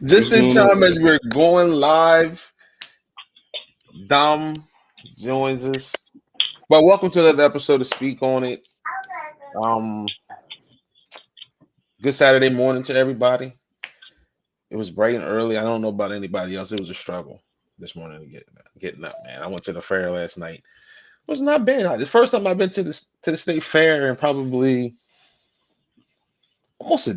Just in time as we're going live, Dom joins us. But welcome to another episode of Speak On It. Um, Good Saturday morning to everybody. It was bright and early. I don't know about anybody else. It was a struggle this morning to getting up, man. I went to the fair last night. It was not bad. The first time I've been to the state fair in probably almost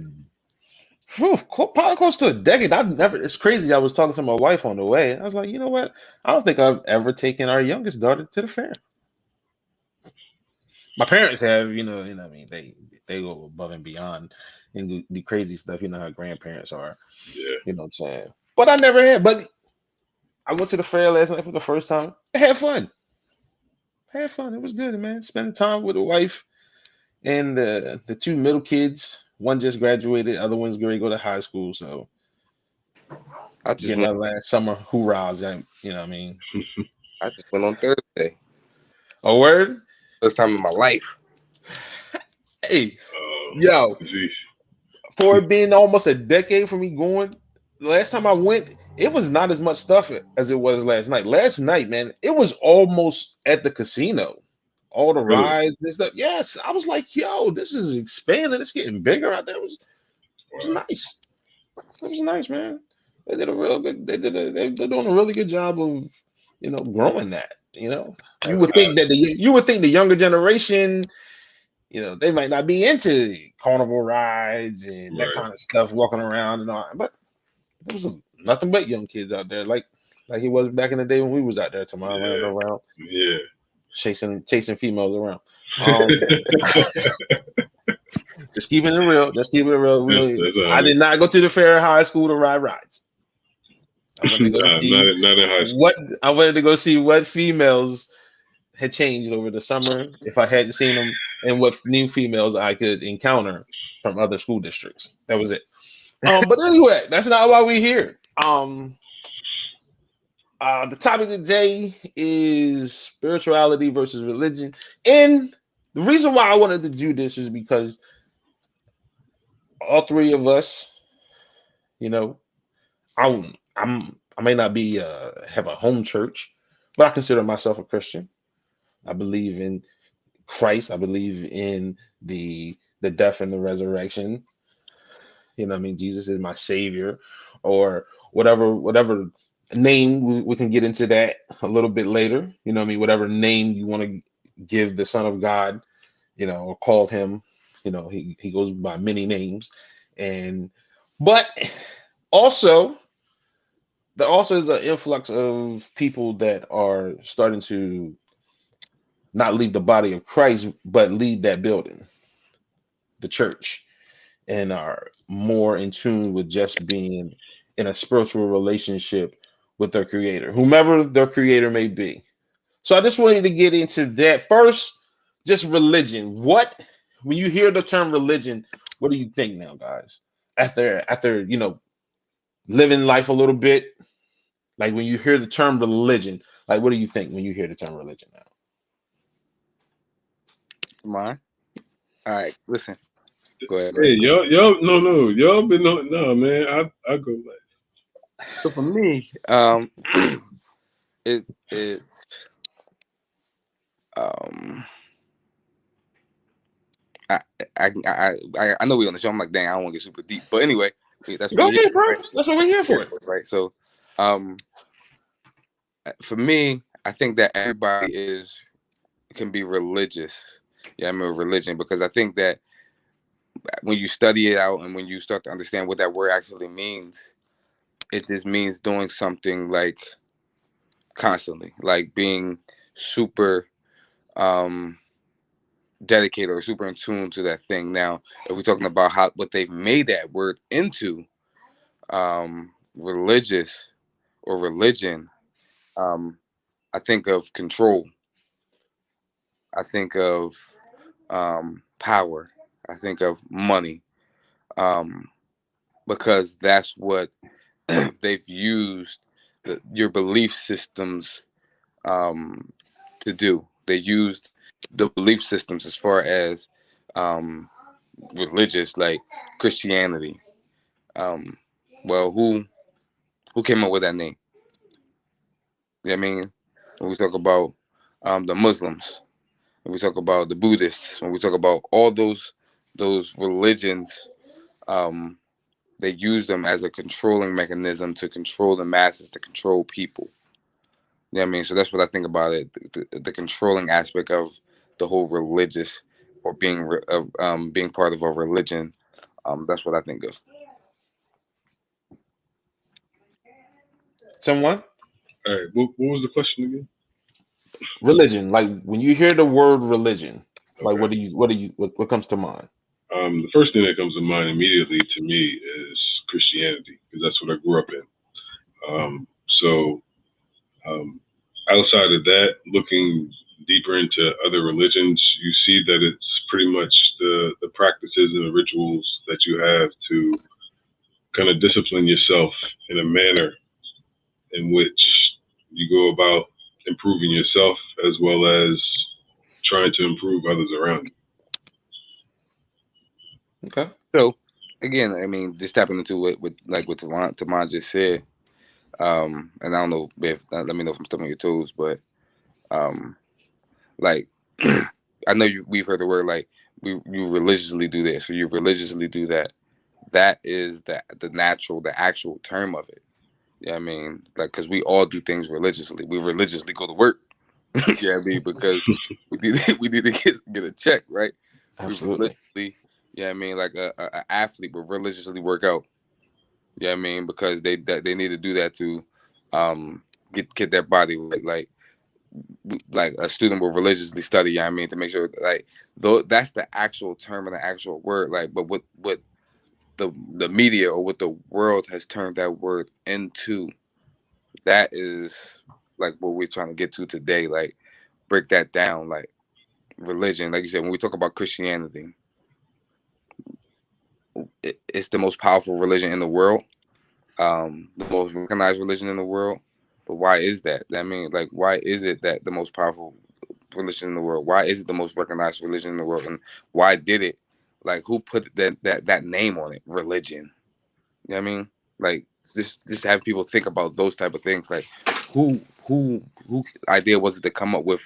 probably close to a decade. I've never. It's crazy. I was talking to my wife on the way. I was like, you know what? I don't think I've ever taken our youngest daughter to the fair. My parents have, what I mean, they go above and beyond and do the crazy stuff. You know how grandparents are. Yeah. You know what I'm saying? But I never had. But I went to the fair last night for the first time. I had fun. Had fun. It was good, man. Spending time with the wife and the two middle kids. One just graduated. Other one's going to go to high school. So I just getting went. that last summer hoorahs. You know what I mean? I just went on Thursday. A word? First time in my life. Hey, yo. Geez. For it being almost a decade from me going, the last time I went, it was not as much stuff as it was last night. Last night, man, it was almost at the casino. All the Really? rides and stuff. Yes, I was like, yo, this is expanding. It's getting bigger out there. It was nice. It was nice, man. They did a real good. They're doing a really good job of, growing that. You That's would think good. that the younger generation, they might not be into carnival rides and that Right. kind of stuff, walking around and all. But there was nothing but young kids out there, like it was back in the day when we was out there tomorrow running around, Yeah. chasing females around. Just keeping it real. Just keeping it real. Really, That's I did not go to the fair high school to ride rides. I wanted to go not see in high school. what females had changed over the summer if I hadn't seen them, and what new females I could encounter from other school districts. That was it. But anyway, that's not why we're here. The topic of the day is spirituality versus religion, and the reason why I wanted to do this is because all three of us, you know, I may not be have a home church, but I consider myself a Christian. I believe in Christ. I believe in the death and the resurrection. You know what I mean? Jesus is my savior, or whatever name we can get into that a little bit later. You know what I mean? Whatever name you want to give the Son of God, or call him. He goes by many names, but also there also is an influx of people that are starting to not leave the body of Christ, but leave that building, the church, and are more in tune with just being in a spiritual relationship with their creator, whomever their creator may be. So I just wanted to get into that first. Just religion. When you hear the term religion, what do you think now, guys? After living life a little bit, like when you hear the term religion, like what do you think when you hear the term religion now? Mine. All right, listen. Go ahead. Hey, y'all, no, y'all been on, no, man. I go like. So for me, it's I, I know we on the show. I'm like, dang, I don't want to get super deep, but anyway, that's what Go we're here ahead, bro. for, right? That's what we're here for. Right. So, for me, I think that everybody can be religious. Yeah, I mean religion, because I think that when you study it out and when you start to understand what that word actually means, it just means doing something like constantly, like being super dedicated or super in tune to that thing. Now, if we're talking about what they've made that word into, religious or religion, I think of control. I think of power. I think of money, because that's what they've used your belief systems to do. They used the belief systems as far as religious, like Christianity, Um, well, who came up with that name? You know what I mean? When we talk about the Muslims, when we talk about the Buddhists, when we talk about all those religions, um, they use them as a controlling mechanism to control the masses, to control people. You know what I mean? So that's what I think about it, the controlling aspect of the whole religious or being part of a religion. That's what I think of. Someone? All right. What was the question again? Religion. Like when you hear the word religion, like Okay. what comes to mind? The first thing that comes to mind immediately to me is Christianity because that's what I grew up in. So um, outside of that, looking deeper into other religions, you see that it's pretty much the practices and the rituals that you have to kind of discipline yourself in a manner in which you go about improving yourself as well as trying to improve others around Okay. So again, I mean, just tapping into what Tamon just said. And I don't know if let me know if I'm stepping on your toes, but um, like I know we've heard the word like you religiously do this or you religiously do that. That is the actual term of it. Yeah, I mean, like, because we all do things religiously. We religiously go to work. Yeah, I mean, because we need to get a check, right? We Absolutely. religiously, yeah, I mean, like a athlete would religiously work out. Yeah, I mean, because they need to do that to get their body right. Like a student will religiously study. Yeah, I mean, to make sure like though that's the actual term and the actual word. Like, but what the media or what the world has turned that word into, that is like what we're trying to get to today. Like break that down. Like religion, like you said, when we talk about Christianity, it's the most powerful religion in the world, the most recognized religion in the world. But why is that? I mean, like, why is it that the most powerful religion in the world? Why is it the most recognized religion in the world? And why did it? Like, who put that name on it? Religion. You know what I mean? Like, just have people think about those type of things. Like, who idea was it to come up with?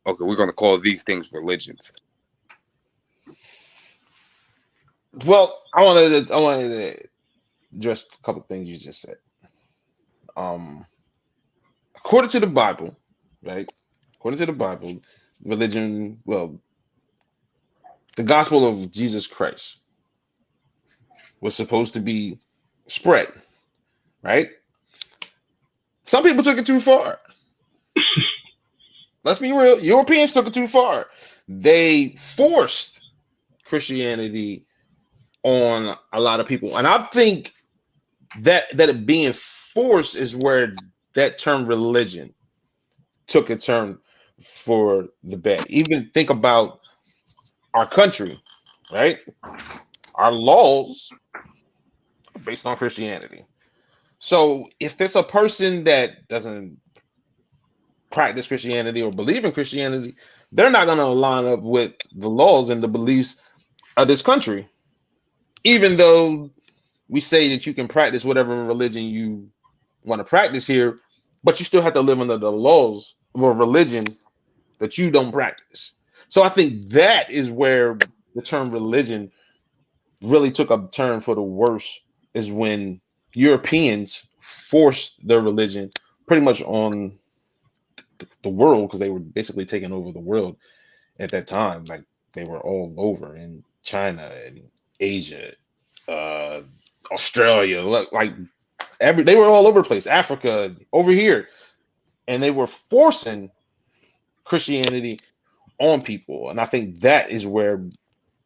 Okay, we're gonna call these things religions. Well, I wanted to address a couple things you just said. Um, according to the Bible, right? According to the Bible, religion, well, the gospel of Jesus Christ was supposed to be spread, right? Some people took it too far. Let's be real. Europeans took it too far. They forced Christianity on a lot of people, and I think that it being forced is where that term religion took a turn for the bad. Even think about our country, right? Our laws are based on Christianity. So if there's a person that doesn't practice Christianity or believe in Christianity, they're not going to line up with the laws and the beliefs of this country. Even though we say that you can practice whatever religion you want to practice here, but you still have to live under the laws of a religion that you don't practice. So I think that is where the term religion really took a turn for the worse, is when Europeans forced their religion pretty much on the world, because they were basically taking over the world at that time. Like they were all over in China and Asia, uh, Australia, like they were all over the place, Africa, over here, and they were forcing Christianity on people, and I think that is where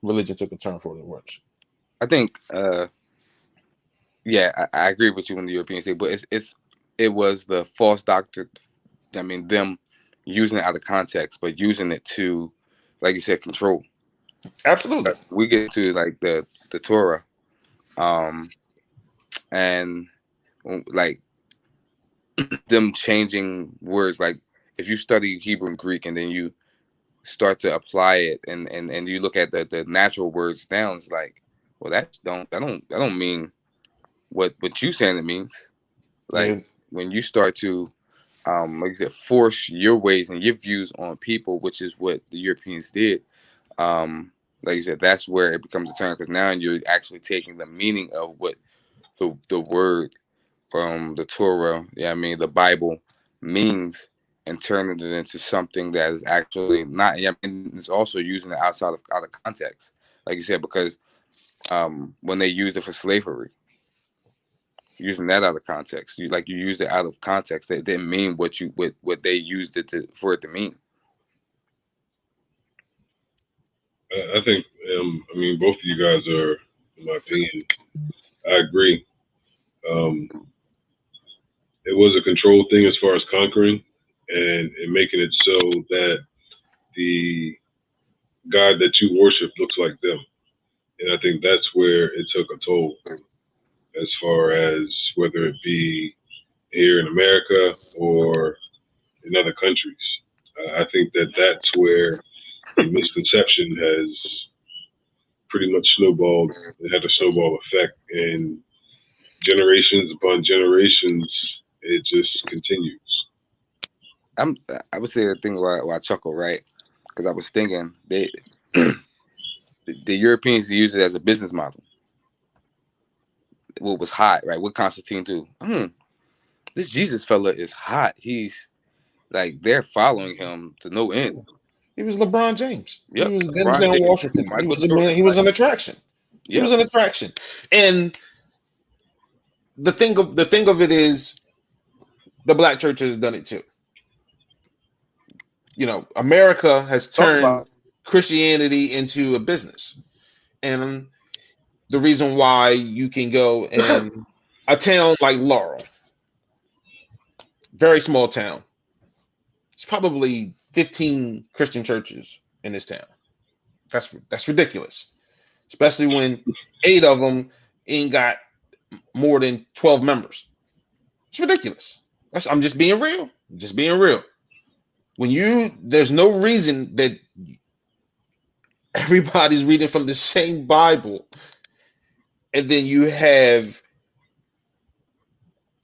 religion took a turn for the worse. I think, yeah, I agree with you on the European state, but it was the false doctrine. I mean, them using it out of context, but using it to, like you said, control. Absolutely. We get into like the Torah, um, and like them changing words. Like if you study Hebrew and Greek, and then you start to apply it, and you look at the natural words now, it's like, well, that don't mean. what you saying it means. Like Yeah. when you start to like you said, force your ways and your views on people, which is what the Europeans did. Like you said, that's where it becomes a turn, because now you're actually taking the meaning of what the word, the Torah, yeah, I mean the Bible means, and turning it into something that is actually not. Yeah, and it's also using it out of context, like you said, because when they used it for slavery, using that out of context, you used it out of context. It didn't mean what they used it to for it to mean. I think, I mean, both of you guys are, in my opinion, I agree. Um, it was a controlled thing as far as conquering and making it so that the God that you worship looks like them. And I think that's where it took a toll as far as whether it be here in America or in other countries. I think that that's where the misconception has pretty much snowballed. It had a snowball effect, and generations upon generations, it just continues. I would say the thing why I chuckle, right? Because I was thinking the Europeans used it as a business model. What was hot, right? What Constantine do? This Jesus fella is hot. He's like they're following him to no end. He was LeBron James. He Yep, was LeBron Denzel James, Washington. Michael Jordan. He was an attraction. He Yep. was an attraction. And the thing of it is, the black church has done it too. You know, America has Talk turned about Christianity into a business. And the reason why you can go in a town like Laurel, very small town, it's probably 15 Christian churches in this town. That's ridiculous, especially when 8 of them ain't got more than 12 members. It's ridiculous. I'm just being real. Just being real. There's no reason that everybody's reading from the same Bible, and then you have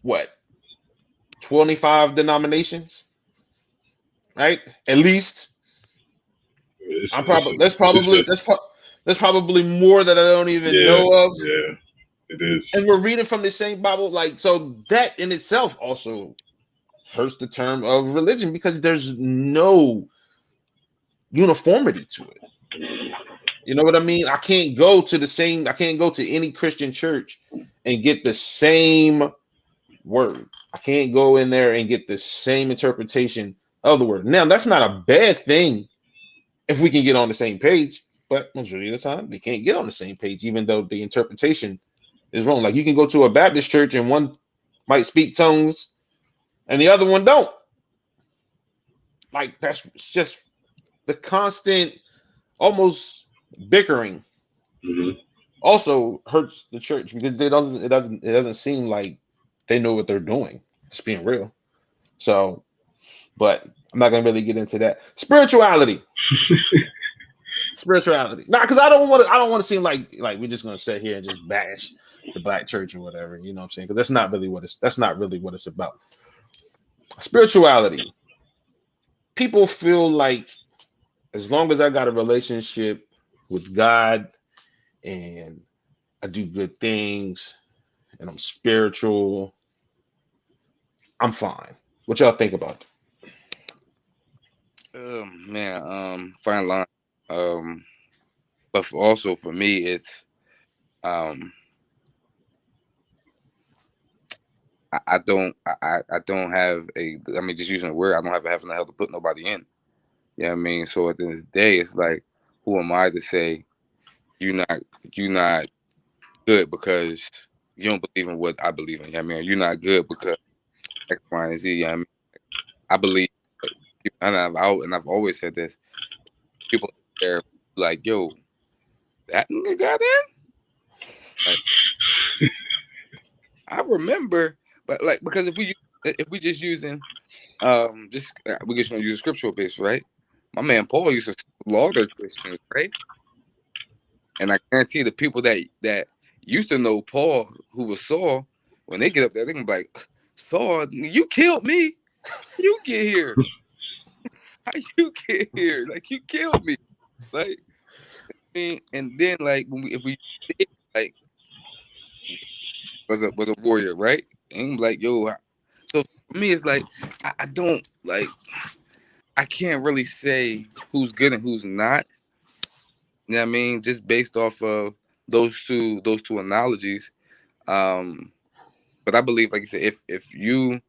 what, 25 denominations, right? At least. It's, I'm it's, probably a, it's a, that's probably more that I don't even yeah, know of. yeah, it is. And we're reading from the same Bible, like, so that in itself also hurts the term of religion, because there's no uniformity to it. You know what I mean? I can't go to any Christian church and get the same word. I can't go in there and get the same interpretation of the word. Now, that's not a bad thing if we can get on the same page, but majority of the time they can't get on the same page, even though the interpretation is wrong. Like, you can go to a Baptist church and one might speak tongues and the other one don't. Like, that's just the constant, almost bickering Mm-hmm. also hurts the church, because it doesn't seem like they know what they're doing. Just being real. So, but I'm not gonna really get into that. Spirituality. Nah, because I don't want to seem like we're just gonna sit here and just bash the black church or whatever. You know what I'm saying? Because that's not really what it's about. Spirituality. People feel like, as long as I got a relationship with God and I do good things and I'm spiritual, I'm fine. What y'all think about it? Man, fine line. But also for me, it's um, I don't have a. I mean, just using the word, I don't have a heaven or hell to put nobody in. You know what I mean? So at the end of the day, it's like, who am I to say you not you not good because you don't believe in what I believe in? You know what I mean? You're not good because X, Y, and Z. You know what I mean? I believe, and I've always said this. People there like, yo, that nigga got in. Like, I remember, but like, because if we just using just we just gonna use a scriptural base, right? My man Paul used to slaughter Christians, right? And I guarantee the people that used to know Paul, who was Saul. When they get up there, they can be like, Saul, you killed me. You get here. How you get here? Like you killed me. Like I mean, and then like when we if we did, like was a warrior, right? And I'm like, yo, so for me it's like I don't like I can't really say who's good and who's not. You know what I mean? Just based off of those two analogies. Um, but I believe, like you said, if you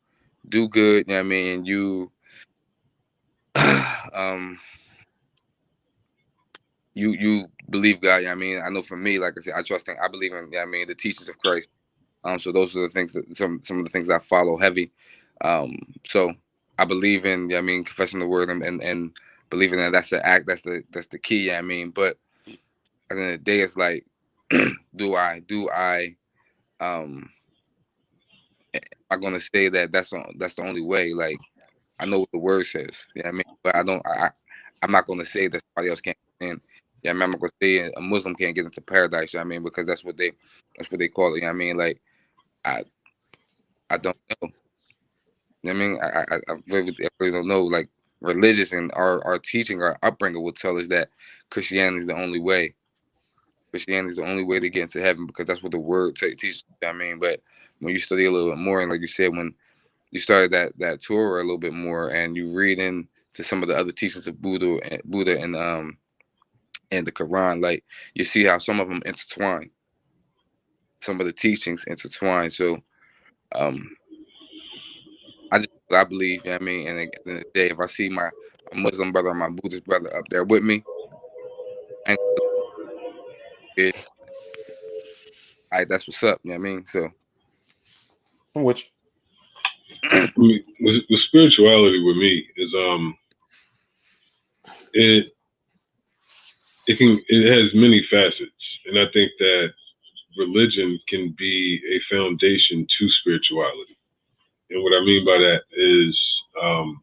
do good, you know what I mean, and you um you believe God, you know what I mean. I know for me, like I said, I believe in, you know what I mean, the teachings of Christ. So those are the things that some of the things that I follow heavy. So I believe in, you know what I mean, confessing the word and believing that that's the act, that's the key, you know what I mean. But at the end of the day, it's like, do I am I gonna say that that's the only way? Like I know what the word says, you know what I mean, but I'm not gonna say that somebody else can't get in. Yeah, I mean, I'm not gonna say a Muslim can't get into paradise. You know what I mean, because that's what they call it. You know what I mean, like I I don't know. You know what I mean, I really don't know. Like religious and our teaching, our upbringing will tell us that Christianity is the only way. Christianity is the only way to get into heaven because that's what the word teaches. You know what I mean, but when you study a little bit more, and like you said, when you started that Torah a little bit more, and you read into some of the other teachings of Buddha and the Quran, like you see how some of them intertwine, some of the teachings intertwine. So um, I believe, you know what I mean, and at the end of the day, if I see my Muslim brother or my Buddhist brother up there with me, I ain't gonna be, all right, that's what's up. You know what I mean? So Which I mean, with spirituality with me is it it has many facets, and I think that religion can be a foundation to spirituality. And what I mean by that is um,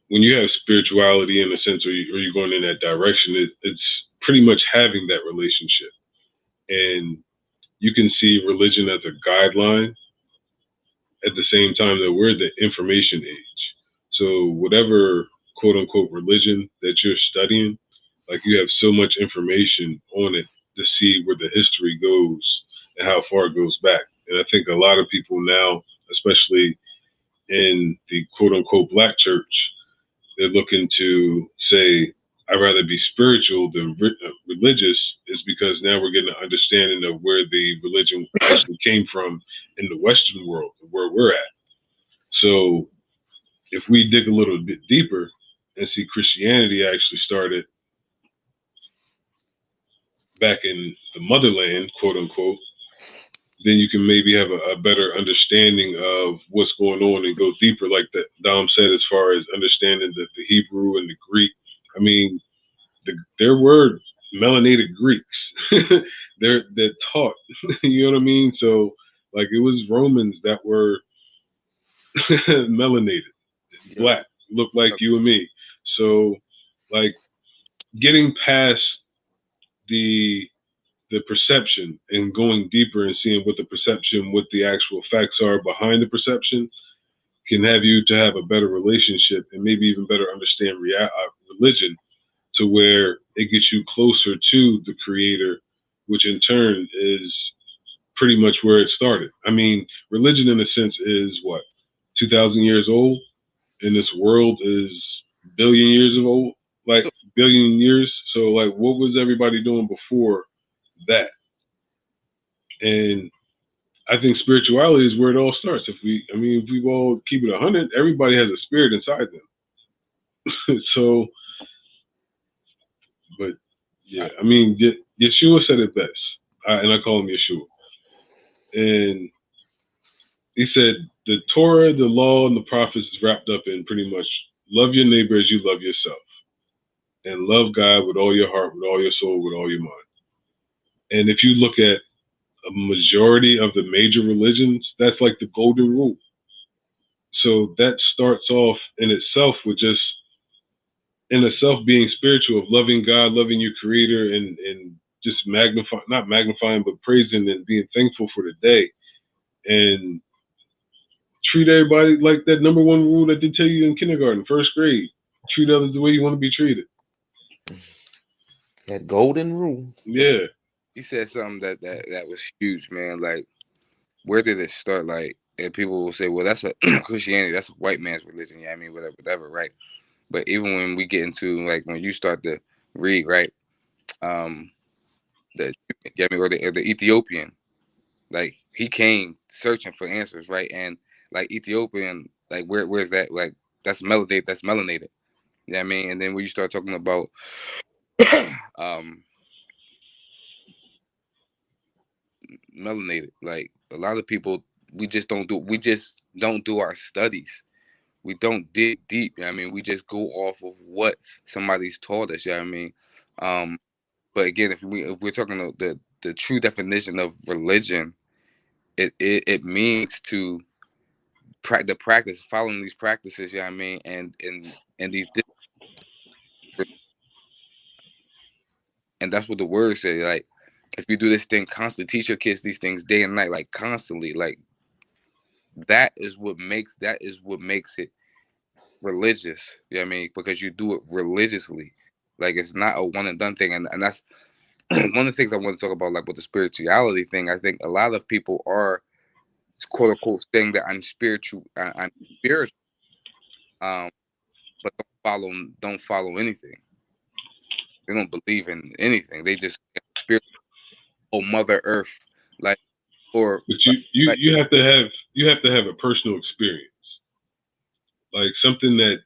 when you have spirituality in a sense, or you're going in that direction, it's pretty much having that relationship. And you can see religion as a guideline at the same time that we're the information age. So whatever quote unquote religion that you're studying, like you have so much information on it to see where the history goes and how far it goes back. And I think a lot of people now, especially in the quote unquote black church, they're looking to say, I'd rather be spiritual than religious, is because now we're getting an understanding of where the religion actually came from in the Western world, where we're at. So if we dig a little bit deeper and see Christianity actually started back in the motherland, quote unquote, then you can maybe have a better understanding of what's going on and go deeper, like that Dom said, as far as understanding the Hebrew and the Greek. I mean, there were melanated Greeks. they're taught. You know what I mean? So like it was Romans that were melanated, yeah, black, look like you and me. So like getting past the the perception and going deeper and seeing what the perception, what the actual facts are behind the perception, can have you to have a better relationship and maybe even better understand religion, to where it gets you closer to the creator, which in turn is pretty much where it started. I mean, religion in a sense is what, 2,000 years old, and this world is billion years of old, like so, billion years. So like, what was everybody doing before that? And I think spirituality is where it all starts. I mean, if we all keep it 100, everybody has a spirit inside them. So, but yeah, I, I mean, Yeshua said it best, and I call him Yeshua. And he said the Torah, the law, and the prophets is wrapped up in pretty much love your neighbor as you love yourself, and love God with all your heart, with all your soul, with all your mind. And if you look at a majority of the major religions, that's like the golden rule. So that starts off in itself with just in itself being spiritual, of loving God, loving your creator, and just not magnifying, but praising and being thankful for the day, and treat everybody like that number one rule that they tell you in kindergarten, first grade. Treat others the way you want to be treated. That golden rule. Yeah. You said something that was huge, man. Like, where did it start? Like, and people will say, well, that's a Christianity, that's a white man's religion. Yeah, I mean, whatever, right? But even when we get into, like, when you start to read, right, um, the yeah, I mean, or the Ethiopian, like, he came searching for answers, right? And like Ethiopian, like, where's that? Like, that's melanated. That's melanated. Yeah, I mean, and then when you start talking about um melanated, like, a lot of people, we just don't do our studies. We don't dig deep. You know what I mean, we just go off of what somebody's taught us. You know what I mean, um, but again, if we're talking about the true definition of religion, it means to the practice, following these practices. You know what I mean, and these and that's what the word say. Like, if you do this thing constantly, teach your kids these things day and night, like constantly, like, that is what makes it religious. You know what I mean? Because you do it religiously. Like, it's not a one and done thing. And that's one of the things I want to talk about, like, with the spirituality thing. I think a lot of people are, quote unquote, saying that I'm spiritual, um, but don't follow anything. They don't believe in anything. They just spiritual, oh, Mother Earth, like, or But you like, you have to have a personal experience, like something that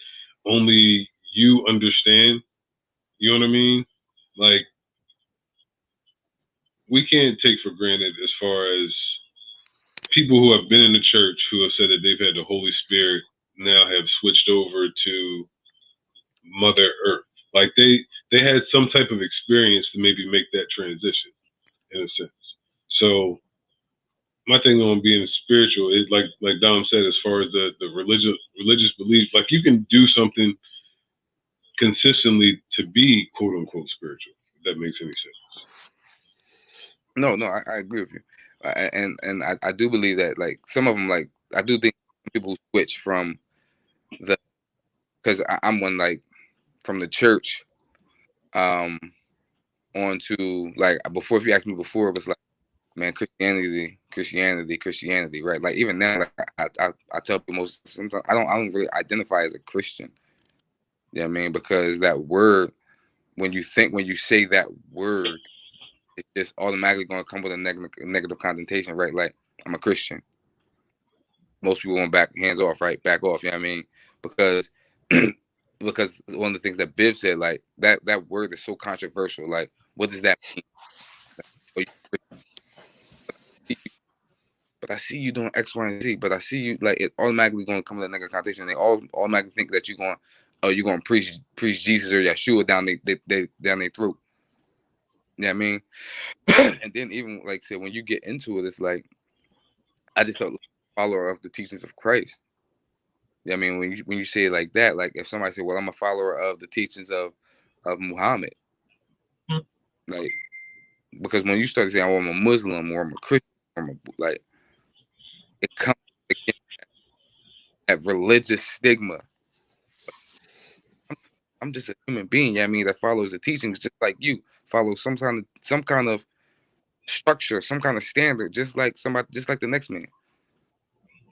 only you understand. You know what I mean? Like, we can't take for granted as far as people who have been in the church who have said that they've had the Holy Spirit now have switched over to Mother Earth. Like, they had some type of experience to maybe make that transition in a sense. So my thing on being spiritual is like Dom said, as far as the religious belief, like, you can do something consistently to be quote unquote spiritual. If that makes any sense. no, I agree with you, and I do believe that, like, some of them, like, I do think people switch from the because I'm one, like, from the church, um on to, like, before, if you asked me before, it was like, man, Christianity, right? Like, even now, like, I tell people, most sometimes I don't really identify as a Christian. You know what I mean? Because that word, when you say that word, it's just automatically going to come with a negative connotation, right? Like, I'm a Christian. Most people want back hands off, right? Back off. You know what I mean? Because because one of the things that Biv said, like, that word is so controversial. Like, what does that mean? Like, but I see you doing X, Y, and Z. But I see you, like, it automatically going to come with a negative connotation. They all automatically think that you're going to preach Jesus or Yeshua down they down their throat. You know what I mean? And then, even, like I said, when you get into it, it's like, I just thought, follower of the teachings of Christ. You know what I mean? When you say it like that, like, if somebody say, well, I'm a follower of the teachings of Muhammad, like, because when you start saying, oh, I'm a Muslim or I'm a Christian, or like, it comes again, that religious stigma. I'm just a human being, you know what I mean, that follows the teachings just like you follow some kind of structure, some kind of standard, just like the next man.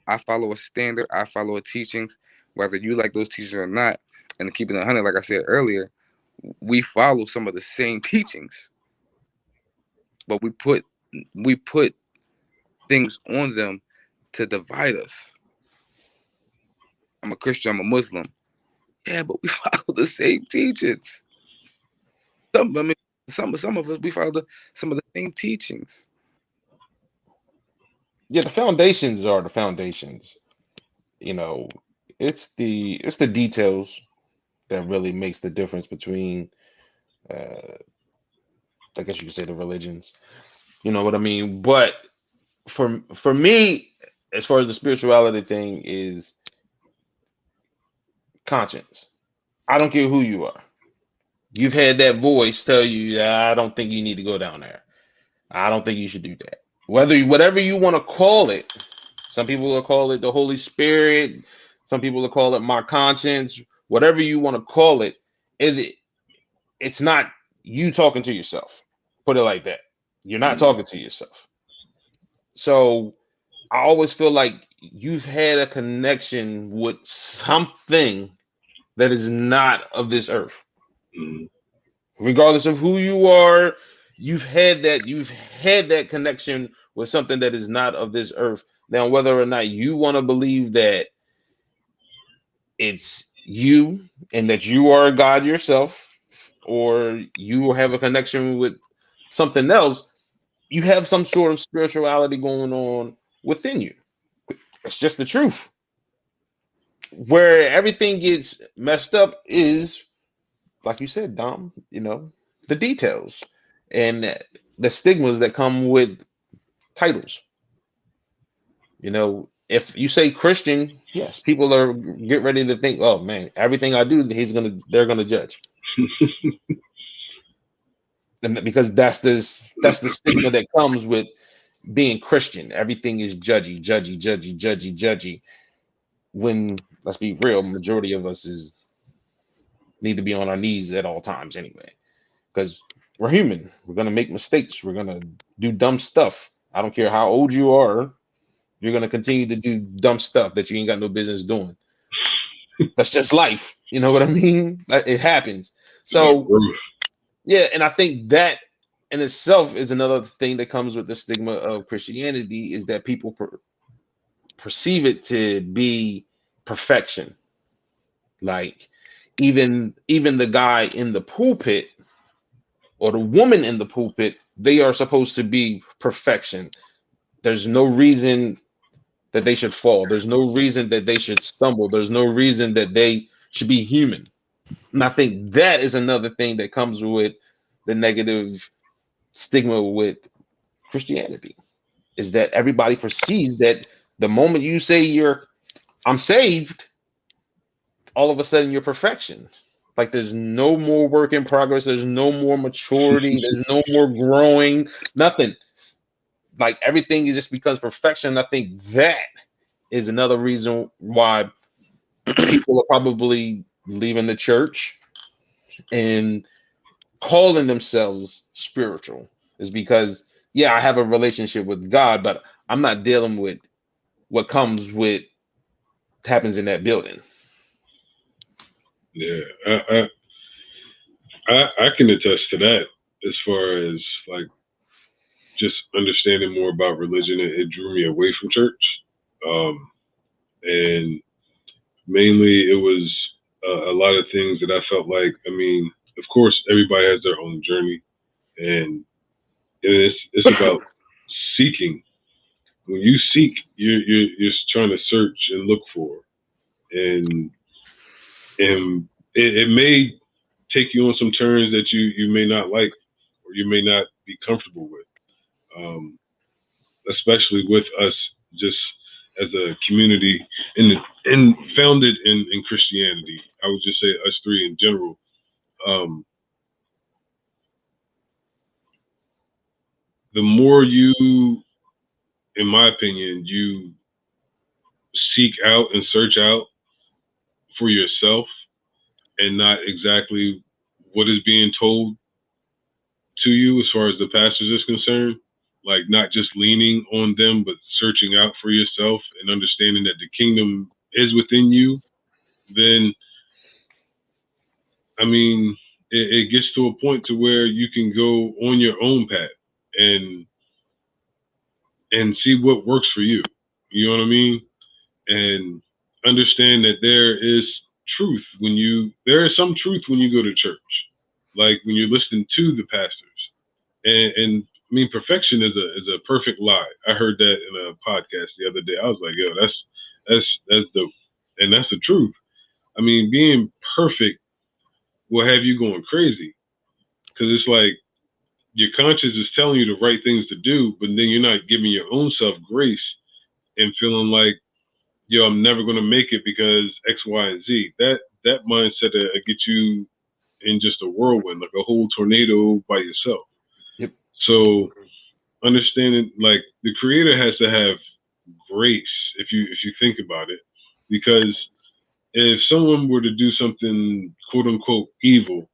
I follow a standard, I follow a teachings, whether you like those teachings or not. And to keep it 100, like I said earlier, we follow some of the same teachings, but we put things on them to divide us. I'm a Christian, I'm a Muslim. Yeah, but we follow the same teachings. I mean, some of us, we follow some of the same teachings. Yeah, the foundations are the foundations. You know, it's the details that really makes the difference between, uh, I guess you could say, the religions. You know what I mean? But for me, as far as the spirituality thing is conscience. I don't care who you are. You've had that voice tell you, I don't think you need to go down there. I don't think you should do that. Whatever you want to call it, some people will call it the Holy Spirit. Some people will call it my conscience. Whatever you want to call it, it's not you talking to yourself. Put it like that. You're not talking to yourself. So I always feel like you've had a connection with something that is not of this earth. Mm-hmm. Regardless of who you are, you've had that connection with something that is not of this earth. Now, whether or not you want to believe that it's you and that you are God yourself, or you have a connection with something else, you have some sort of spirituality going on within you. It's just the truth. Where everything gets messed up is, like you said, Dom, the details and the stigmas that come with titles. If you say Christian, yes, people are get ready to think, oh man, everything I do, they're gonna judge. And because that's the stigma that comes with being Christian. Everything is judgy, judgy, judgy, judgy, judgy. When, let's be real, majority of us need to be on our knees at all times anyway. Because we're human. We're gonna make mistakes. We're gonna do dumb stuff. I don't care how old you are. You're gonna continue to do dumb stuff that you ain't got no business doing. That's just life. You know what I mean? It happens. It's about So growth. yeah, and I think that in itself is another thing that comes with the stigma of Christianity, is that people perceive it to be perfection. Like even the guy in the pulpit or the woman in the pulpit, they are supposed to be perfection. There's no reason that they should fall. There's no reason that they should stumble. There's no reason that they should be human. And I think that is another thing that comes with the negative stigma with Christianity, is that everybody perceives that the moment you say I'm saved, all of a sudden you're perfection. Like there's no more work in progress, there's no more maturity, there's no more growing, nothing. Like everything just becomes perfection. I think that is another reason why people are probably leaving the church and calling themselves spiritual, is because, yeah, I have a relationship with God, but I'm not dealing with what comes with happens in that building. Yeah, I can attest to that as far as like just understanding more about religion. It drew me away from church, and mainly it was a lot of things that I felt like. I mean, of course, everybody has their own journey, and it's about seeking. When you seek, you're trying to search and look for, and it may take you on some turns that you may not like or you may not be comfortable with, especially with us just as a community and founded in Christianity. I would just say us three in general. Um, the more you, in my opinion, you seek out and search out for yourself and not exactly what is being told to you as far as the pastors is concerned, like not just leaning on them, but searching out for yourself and understanding that the kingdom is within you, then I mean, it gets to a point to where you can go on your own path and see what works for you. You know what I mean? And understand that there is there is some truth when you go to church, like when you're listening to the pastors. And I mean, perfection is a perfect lie. I heard that in a podcast the other day. I was like, yo, that's the and that's the truth. I mean, being perfect will have you going crazy because it's like your conscience is telling you the right things to do, but then you're not giving your own self grace and feeling like, yo, I'm never gonna make it because X, Y, and Z. That mindset will get you in just a whirlwind, like a whole tornado by yourself. Yep. So understanding, like, the creator has to have grace if you think about it, because if someone were to do something quote unquote evil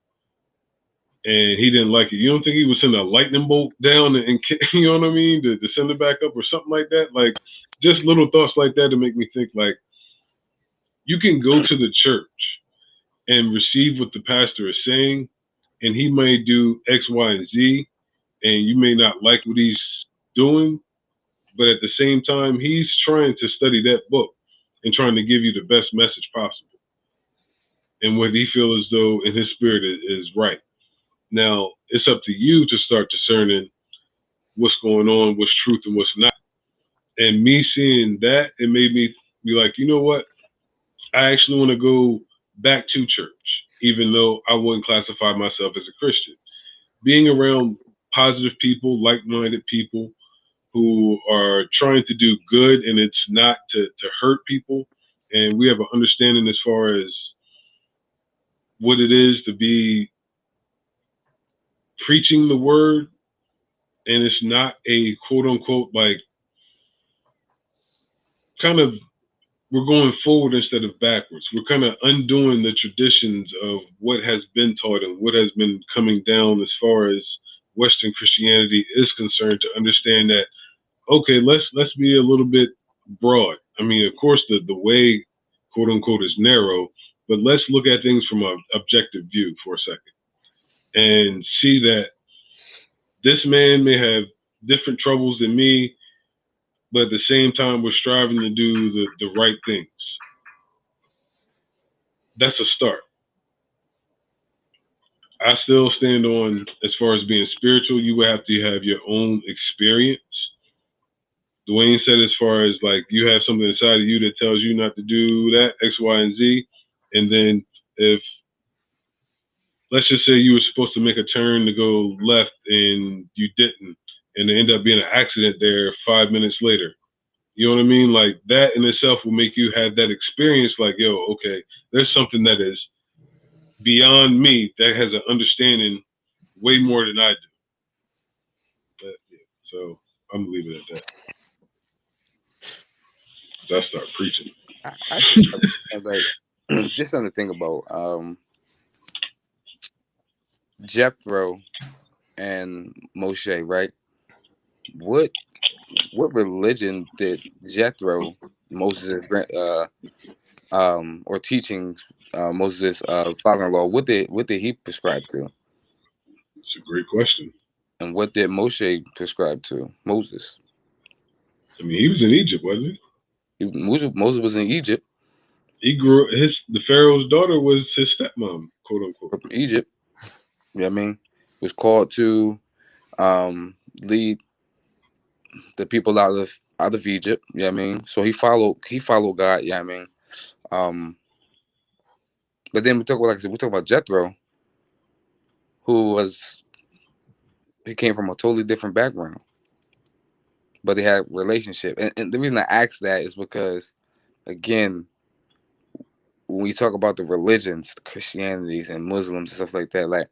and he didn't like it, you don't think he would send a lightning bolt down and you know what I mean, to send it back up or something like that? Like, just little thoughts like that to make me think, like, you can go to the church and receive what the pastor is saying, and he may do X, Y, and Z, and you may not like what he's doing, but at the same time, he's trying to study that book and trying to give you the best message possible and what he feels as though in his spirit is right. Now, it's up to you to start discerning what's going on, what's truth and what's not. And me seeing that, it made me be like, you know what? I actually want to go back to church, even though I wouldn't classify myself as a Christian. Being around positive people, like-minded people who are trying to do good, and it's not to hurt people. And we have an understanding as far as what it is to be preaching the word, and it's not a quote unquote, like, kind of, we're going forward instead of backwards. We're kind of undoing the traditions of what has been taught and what has been coming down as far as Western Christianity is concerned, to understand that, okay, let's be a little bit broad. I mean, of course, the way, quote unquote, is narrow, but let's look at things from an objective view for a second and see that this man may have different troubles than me, but at the same time, we're striving to do the right things. That's a start. I still stand on, as far as being spiritual, you would have to have your own experience. Dwayne said, as far as, like, you have something inside of you that tells you not to do that, X, Y, and Z. And then if, let's just say you were supposed to make a turn to go left and you didn't, and there ended up being an accident there 5 minutes later. You know what I mean? Like, that in itself will make you have that experience, like, yo, okay, there's something that is beyond me that has an understanding way more than I do. But, yeah, so I'm gonna leave it at that. I start preaching. I think like just something to think about. Jethro and Moshe, right? What religion did Jethro, Moses' or teaching Moses' father-in-law, what did he prescribe to? It's a great question. And what did Moshe prescribe to Moses? I mean, he was in Egypt, wasn't he? Moses was in Egypt. He grew the Pharaoh's daughter was his stepmom, quote unquote. Egypt. You know what I mean? Was called to lead the people out of Egypt. You know what I mean? So he followed God, you know what I mean? But then we talk about, like I said, we talk about Jethro, he came from a totally different background, but they had relationship. And the reason I ask that is because, again, when we talk about the religions, the Christianities and Muslims and stuff like that, like,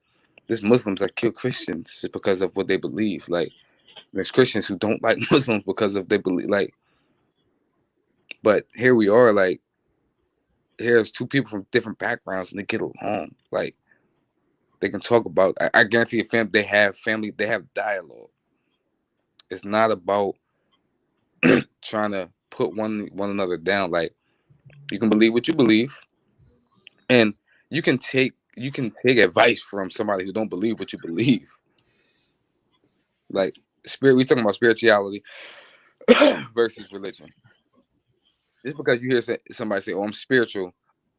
there's Muslims that kill Christians just because of what they believe. Like, there's Christians who don't like Muslims because of they believe. Like, but here we are, like, here's two people from different backgrounds and they get along. Like, they can talk about. I guarantee you, they have family. They have dialogue. It's not about trying to put one another down. Like, you can believe what you believe, and you can take advice from somebody who don't believe what you believe. Like, we're talking about spirituality versus religion. Just because you hear somebody say, "Oh, I'm spiritual,"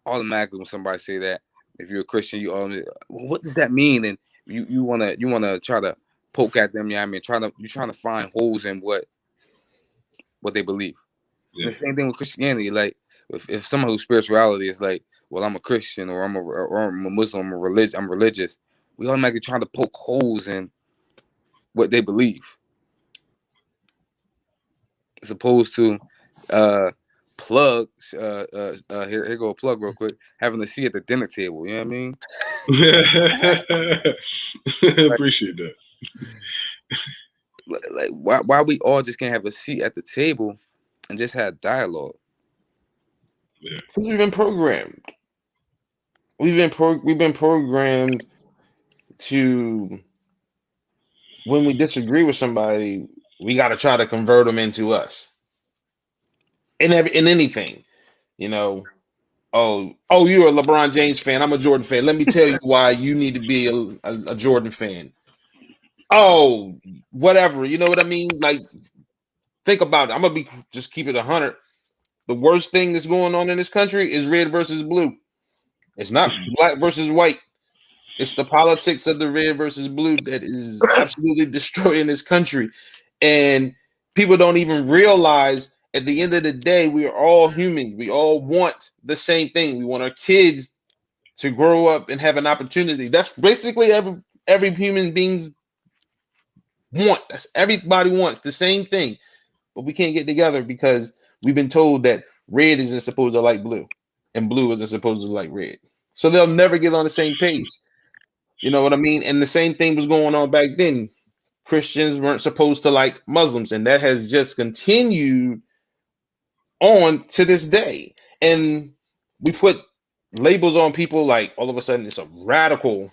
automatically when somebody say that, if you're a Christian, you well, what does that mean? And you wanna try to poke at them. Yeah, I mean, you're trying to find holes in what they believe. Yeah. The same thing with Christianity. Like, if someone whose spirituality is like, well, I'm a Christian or I'm a Muslim, I'm religious, we automatically trying to poke holes in what they believe, as opposed to plug. Here go a plug real quick. Having a seat at the dinner table. You know what I mean? Like, Appreciate that. like why we all just can't have a seat at the table and just have dialogue? Yeah. Because we've been programmed. We've been programmed to, when we disagree with somebody, we got to try to convert them into us in anything, you know. Oh, you're a LeBron James fan. I'm a Jordan fan. Let me tell you why you need to be a Jordan fan. Oh, whatever. You know what I mean? Like, think about it. I'm gonna be just keep it 100. The worst thing that's going on in this country is red versus blue. It's not black versus white. It's the politics of the red versus blue that is absolutely destroying this country. And people don't even realize at the end of the day, we are all human. We all want the same thing. We want our kids to grow up and have an opportunity. That's basically every human being's want. That's everybody wants the same thing. But we can't get together because we've been told that red isn't supposed to like blue and blue isn't supposed to like red. So they'll never get on the same page. You know what I mean? And the same thing was going on back then. Christians weren't supposed to like Muslims, and that has just continued on to this day. And we put labels on people like all of a sudden it's a radical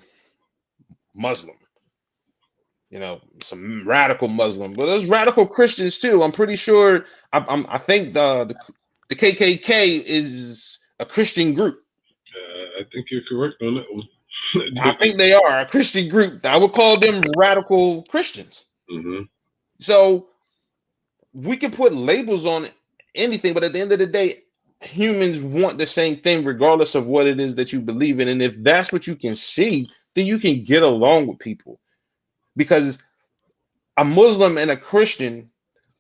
Muslim, you know, some radical Muslim, but there's radical Christians too. I'm pretty sure. I think the KKK is a Christian group. I think you're correct on that one. I think they are a Christian group. I would call them radical Christians. Mm-hmm. So we can put labels on anything, but at the end of the day, humans want the same thing regardless of what it is that you believe in. And if that's what you can see, then you can get along with people. Because a Muslim and a Christian,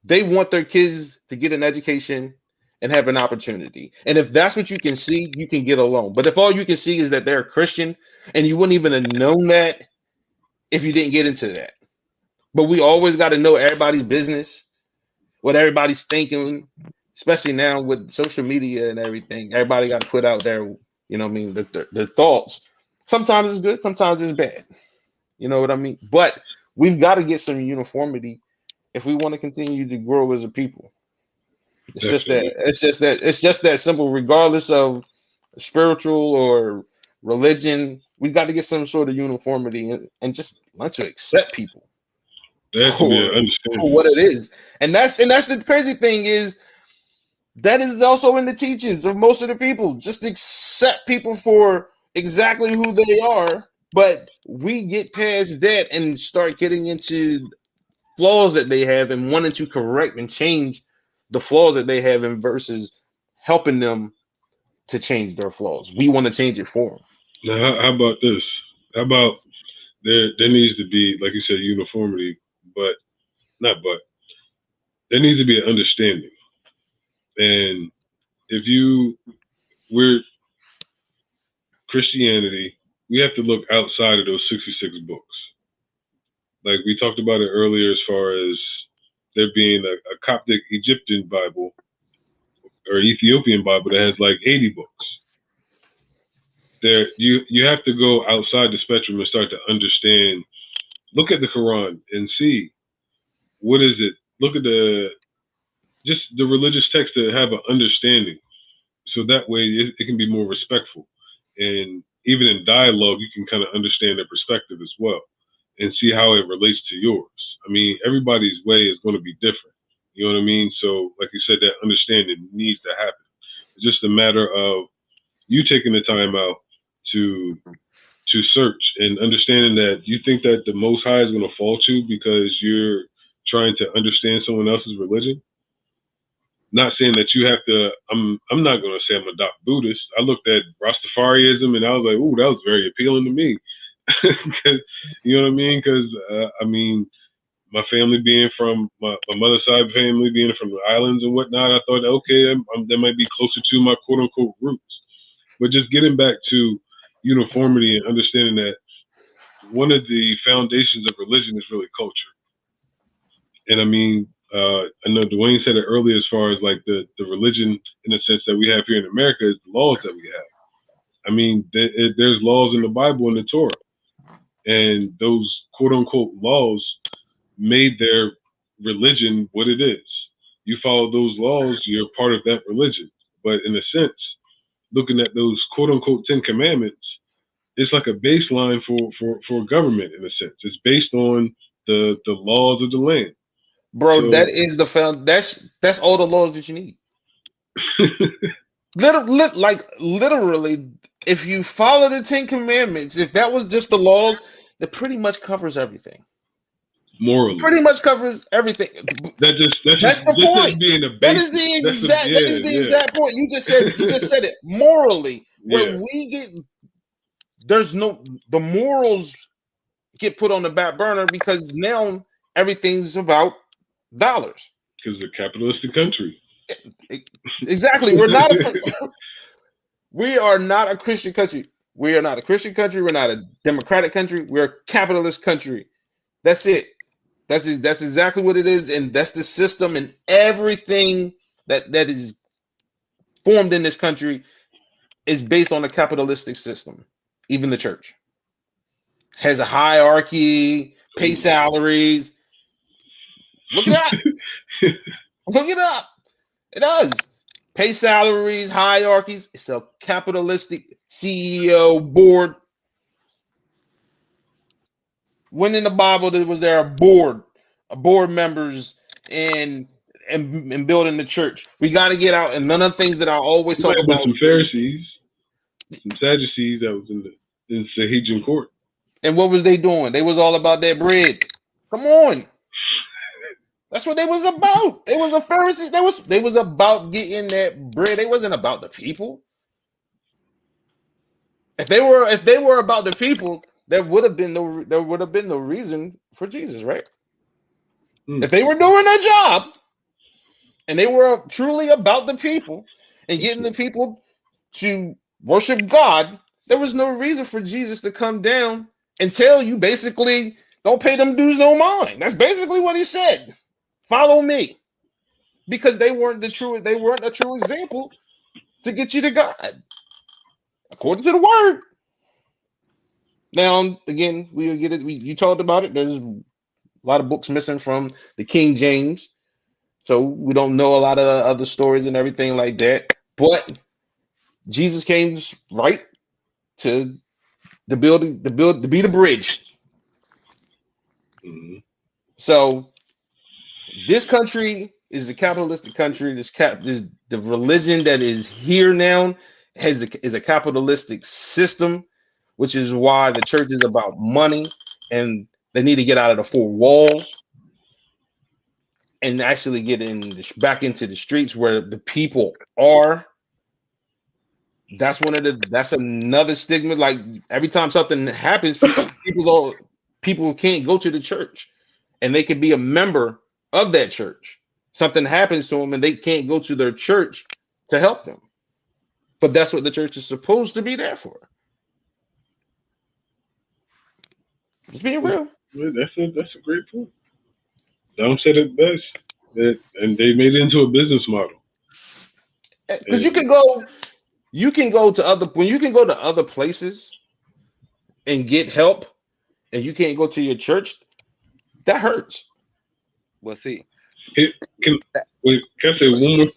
they want their kids to get an education and have an opportunity. And if that's what you can see, you can get along. But if all you can see is that they're a Christian and you wouldn't even have known that if you didn't get into that. But we always got to know everybody's business, what everybody's thinking, especially now with social media and everything. Everybody got to put out their, you know what I mean, their thoughts. Sometimes it's good, sometimes it's bad. You know what I mean? But we've got to get some uniformity if we want to continue to grow as a people. It's just that Definitely. it's just that simple, regardless of spiritual or religion. We've got to get some sort of uniformity and just learn to accept people There has to be an for understanding. what it is. And that's the crazy thing is that is also in the teachings of most of the people. Just accept people for exactly who they are. But we get past that and start getting into flaws that they have and wanting to correct and change the flaws that they have in versus helping them to change their flaws. We want to change it for them. Now, how about this? How about there needs to be, like you said, uniformity, but not but. There needs to be an understanding. And if we're Christianity, we have to look outside of those 66 books. Like we talked about it earlier, as far as there being a Coptic Egyptian Bible or Ethiopian Bible that has like 80 books. There, you have to go outside the spectrum and start to understand. Look at the Quran and see what is it. Look at just the religious text to have an understanding, so that way it can be more respectful, and even in dialogue you can kind of understand their perspective as well and see how it relates to yours. I mean, everybody's way is going to be different, you know what I mean? So like you said, that understanding needs to happen. It's just a matter of you taking the time out to search and understanding that you think that the Most High is going to fault you because you're trying to understand someone else's religion. Not saying that you have to. I'm not going to say I'm a Buddhist. I looked at Rastafarianism and I was like, "Ooh, that was very appealing to me." You know what I mean? Because I mean, my family being from my mother's side family being from the islands and whatnot, I thought, okay, that might be closer to my quote unquote roots. But just getting back to uniformity and understanding that one of the foundations of religion is really culture. And I mean, I know Dwayne said it earlier as far as like the religion in the sense that we have here in America is the laws that we have. I mean, there's laws in the Bible and the Torah, and those quote unquote laws made their religion what it is. You follow those laws, you're part of that religion. But in a sense, looking at those quote unquote 10 commandments, it's like a baseline for government in a sense. It's based on the laws of the land. Bro, So that is the found. That's all the laws that you need. Literally, if you follow the 10 Commandments, if that was just the laws, that pretty much covers everything. morally, Pretty much covers everything. That's the that's point. just being a That is basis. the That's a exact. That is the exact point. You just said it. Morally, where yeah, we get there's no the morals get put on the back burner because now everything's about dollars. because it's a capitalistic country. Exactly. We are not a Christian country. We are not a Christian country. We're not a democratic country. We're a capitalist country. That's it. That's exactly what it is, and that's the system and everything that is formed in this country is based on a capitalistic system. Even the church has a hierarchy, pay salaries. Look it up. Look it up. It does. Pay salaries, hierarchies. It's a capitalistic CEO board. When in the Bible was there a board members and and building the church? We got to get out. And none of the things that I always There might talk have been about some is, Pharisees, some Sadducees that was in Sahajian court. and what was they doing? They was all about that bread. Come on. That's what they was about. They was the Pharisees. They was about getting that bread. They wasn't about the people. If they were about the people, there would have been no reason for Jesus, right? Hmm. If they were doing their job and they were truly about the people and That's getting the people to worship God, there was no reason for Jesus to come down and tell you basically don't pay them dues no mind. That's basically what he said. Follow me. Because they weren't a true example to get you to God, according to the word. Now, again, we'll get it. You talked about it. There's a lot of books missing from the King James, so we don't know a lot of other stories and everything like that. But Jesus came right to to be the bridge. hmm So this country is a capitalistic country. This the religion that is here now is a capitalistic system, which is why the church is about money and they need to get out of the four walls and actually get back into the streets where the people are. That's another stigma. Like every time something happens, people can't go to the church and they can be a member of that church. Something happens to them and they can't go to their church to help them. But that's what the church is supposed to be there for. Just being real. that's a great point. Dom said it best. And they made it into a business model. Because And you can go to other when you can go to other places and get help and you can't go to your church, that hurts. Well, see, it, can, can I say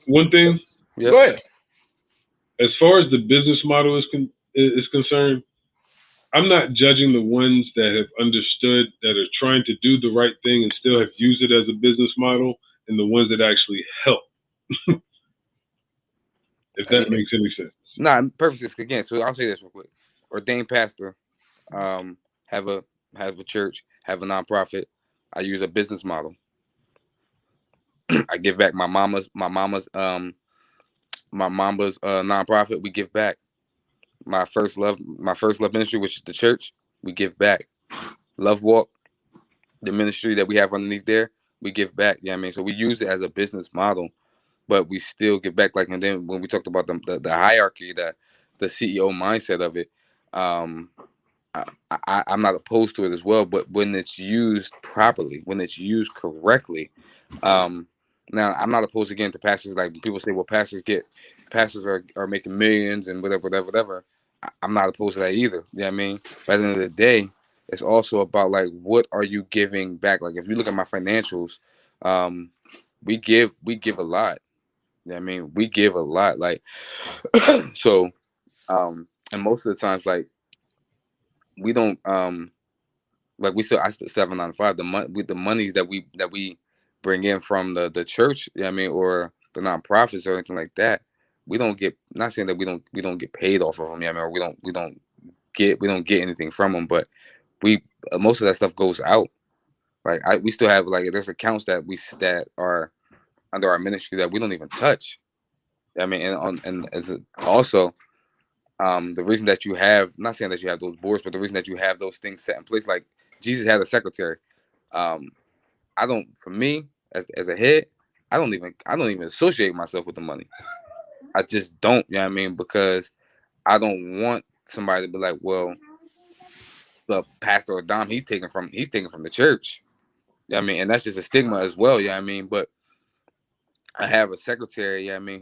one thing? yep. Go ahead. As far as the business model is concerned, I'm not judging the ones that have understood, that are trying to do the right thing and still have used it as a business model, and the ones that actually help. If that makes any sense. Nah, perfect. Again, so I'll say this real quick. Ordained pastor, have a church, have a nonprofit. I use a business model. I give back my mama's nonprofit. We give back. My first love ministry, which is the church, we give back. Love Walk, the ministry that we have underneath there, we give back. Yeah, I mean, so we use it as a business model, but we still give back. Like, and then when we talked about the hierarchy, the CEO mindset of it, I'm not opposed to it as well, but when it's used properly, when it's used correctly, um, now I'm not opposed again to pastors. Like people say, well, pastors are making millions and whatever, whatever, whatever. I'm not opposed to that either. You know what I mean? But at the end of the day, it's also about like what are you giving back? Like if you look at my financials, um, we give a lot. You know what I mean? We give a lot. Like so, and most of the times, like we don't like I still 795 the money with the monies that we bring in from the church, you know what I mean, or the nonprofits or anything like that. We don't get, not saying that we don't get paid off of them, you know what I mean, or we don't get anything from them, but we most of that stuff goes out. Like we still have, like, there's accounts that are under our ministry that we don't even touch. I mean, and also, the reason that you have, not saying that you have those boards, but the reason that you have those things set in place, like Jesus had a secretary. Um, I don't, for me, as a head, I don't even associate myself with the money. I just don't, you know what I mean? Because I don't want somebody to be like, well, the pastor or dom, he's taking from the church. You know what I mean? And that's just a stigma as well, you know what I mean? But I have a secretary, you know what I mean,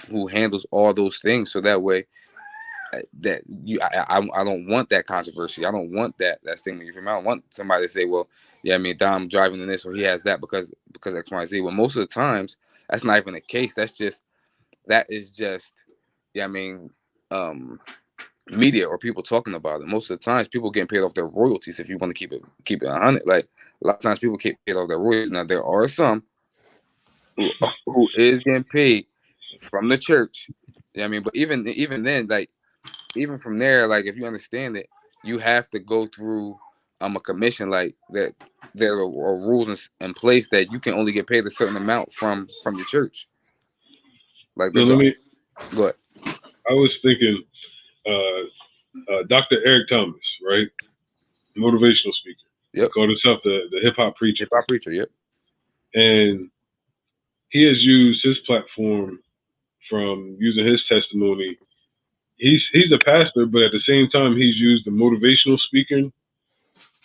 who handles all those things, so that way, that I don't want that controversy. I don't want that stigma. You feel me? I don't want somebody to say, well, yeah, I mean, Dom driving in this or he has that because X, Y, Z. Well, most of the times that's not even the case. That is just, yeah, I mean, um, media or people talking about it. Most of the times, people getting paid off their royalties. If you want to keep it 100, like a lot of times people get paid off their royalties. Now there are some who who is getting paid from the church. Yeah, I mean, but even then, like even from there, like if you understand it, you have to go through a commission, like that. There are rules in place that you can only get paid a certain amount from your church. Like Now, there's a go ahead. I was thinking, Dr. Eric Thomas, right? Motivational speaker. He Yep. called himself the hip hop preacher. Hip hop preacher. Yep. And he has used his platform from using his testimony. He's a pastor, but at the same time, he's used the motivational speaking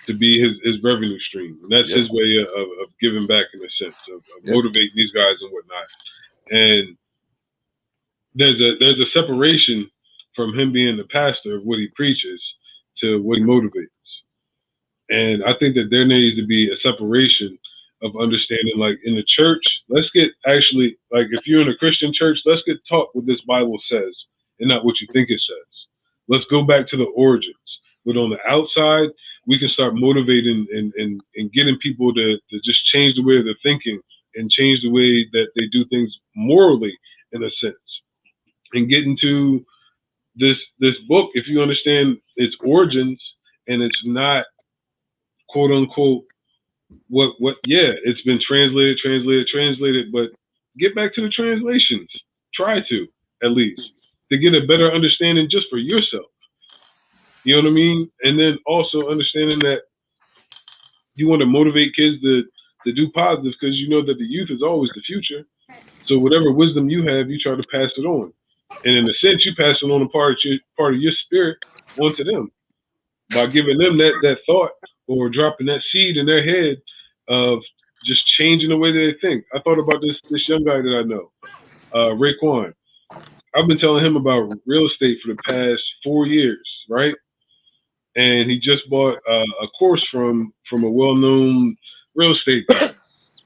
to be his revenue stream. And that's Yep. his way of giving back in a sense of Yep. motivating these guys and whatnot. And there's a separation from him being the pastor of what he preaches to what he motivates. And I think that there needs to be a separation of understanding, like in the church, let's get actually, like if you're in a Christian church, let's get taught what this Bible says and not what you think it says. Let's go back to the origins. But on the outside, we can start motivating and getting people to just change the way they're thinking and change the way that they do things morally, in a sense. And get into this book, if you understand its origins, and it's not quote unquote what yeah, it's been translated, but get back to the translations. Try to, at least, to get a better understanding just for yourself. You know what I mean? And then also understanding that you want to motivate kids to do positive, because you know that the youth is always the future. So whatever wisdom you have, you try to pass it on. And in a sense, you pass it on a part of your spirit onto them by giving them that thought or dropping that seed in their head of just changing the way they think. I thought about this young guy that I know, Raekwon. I've been telling him about real estate for the past 4 years, right? And he just bought a course from a well-known real estate guy.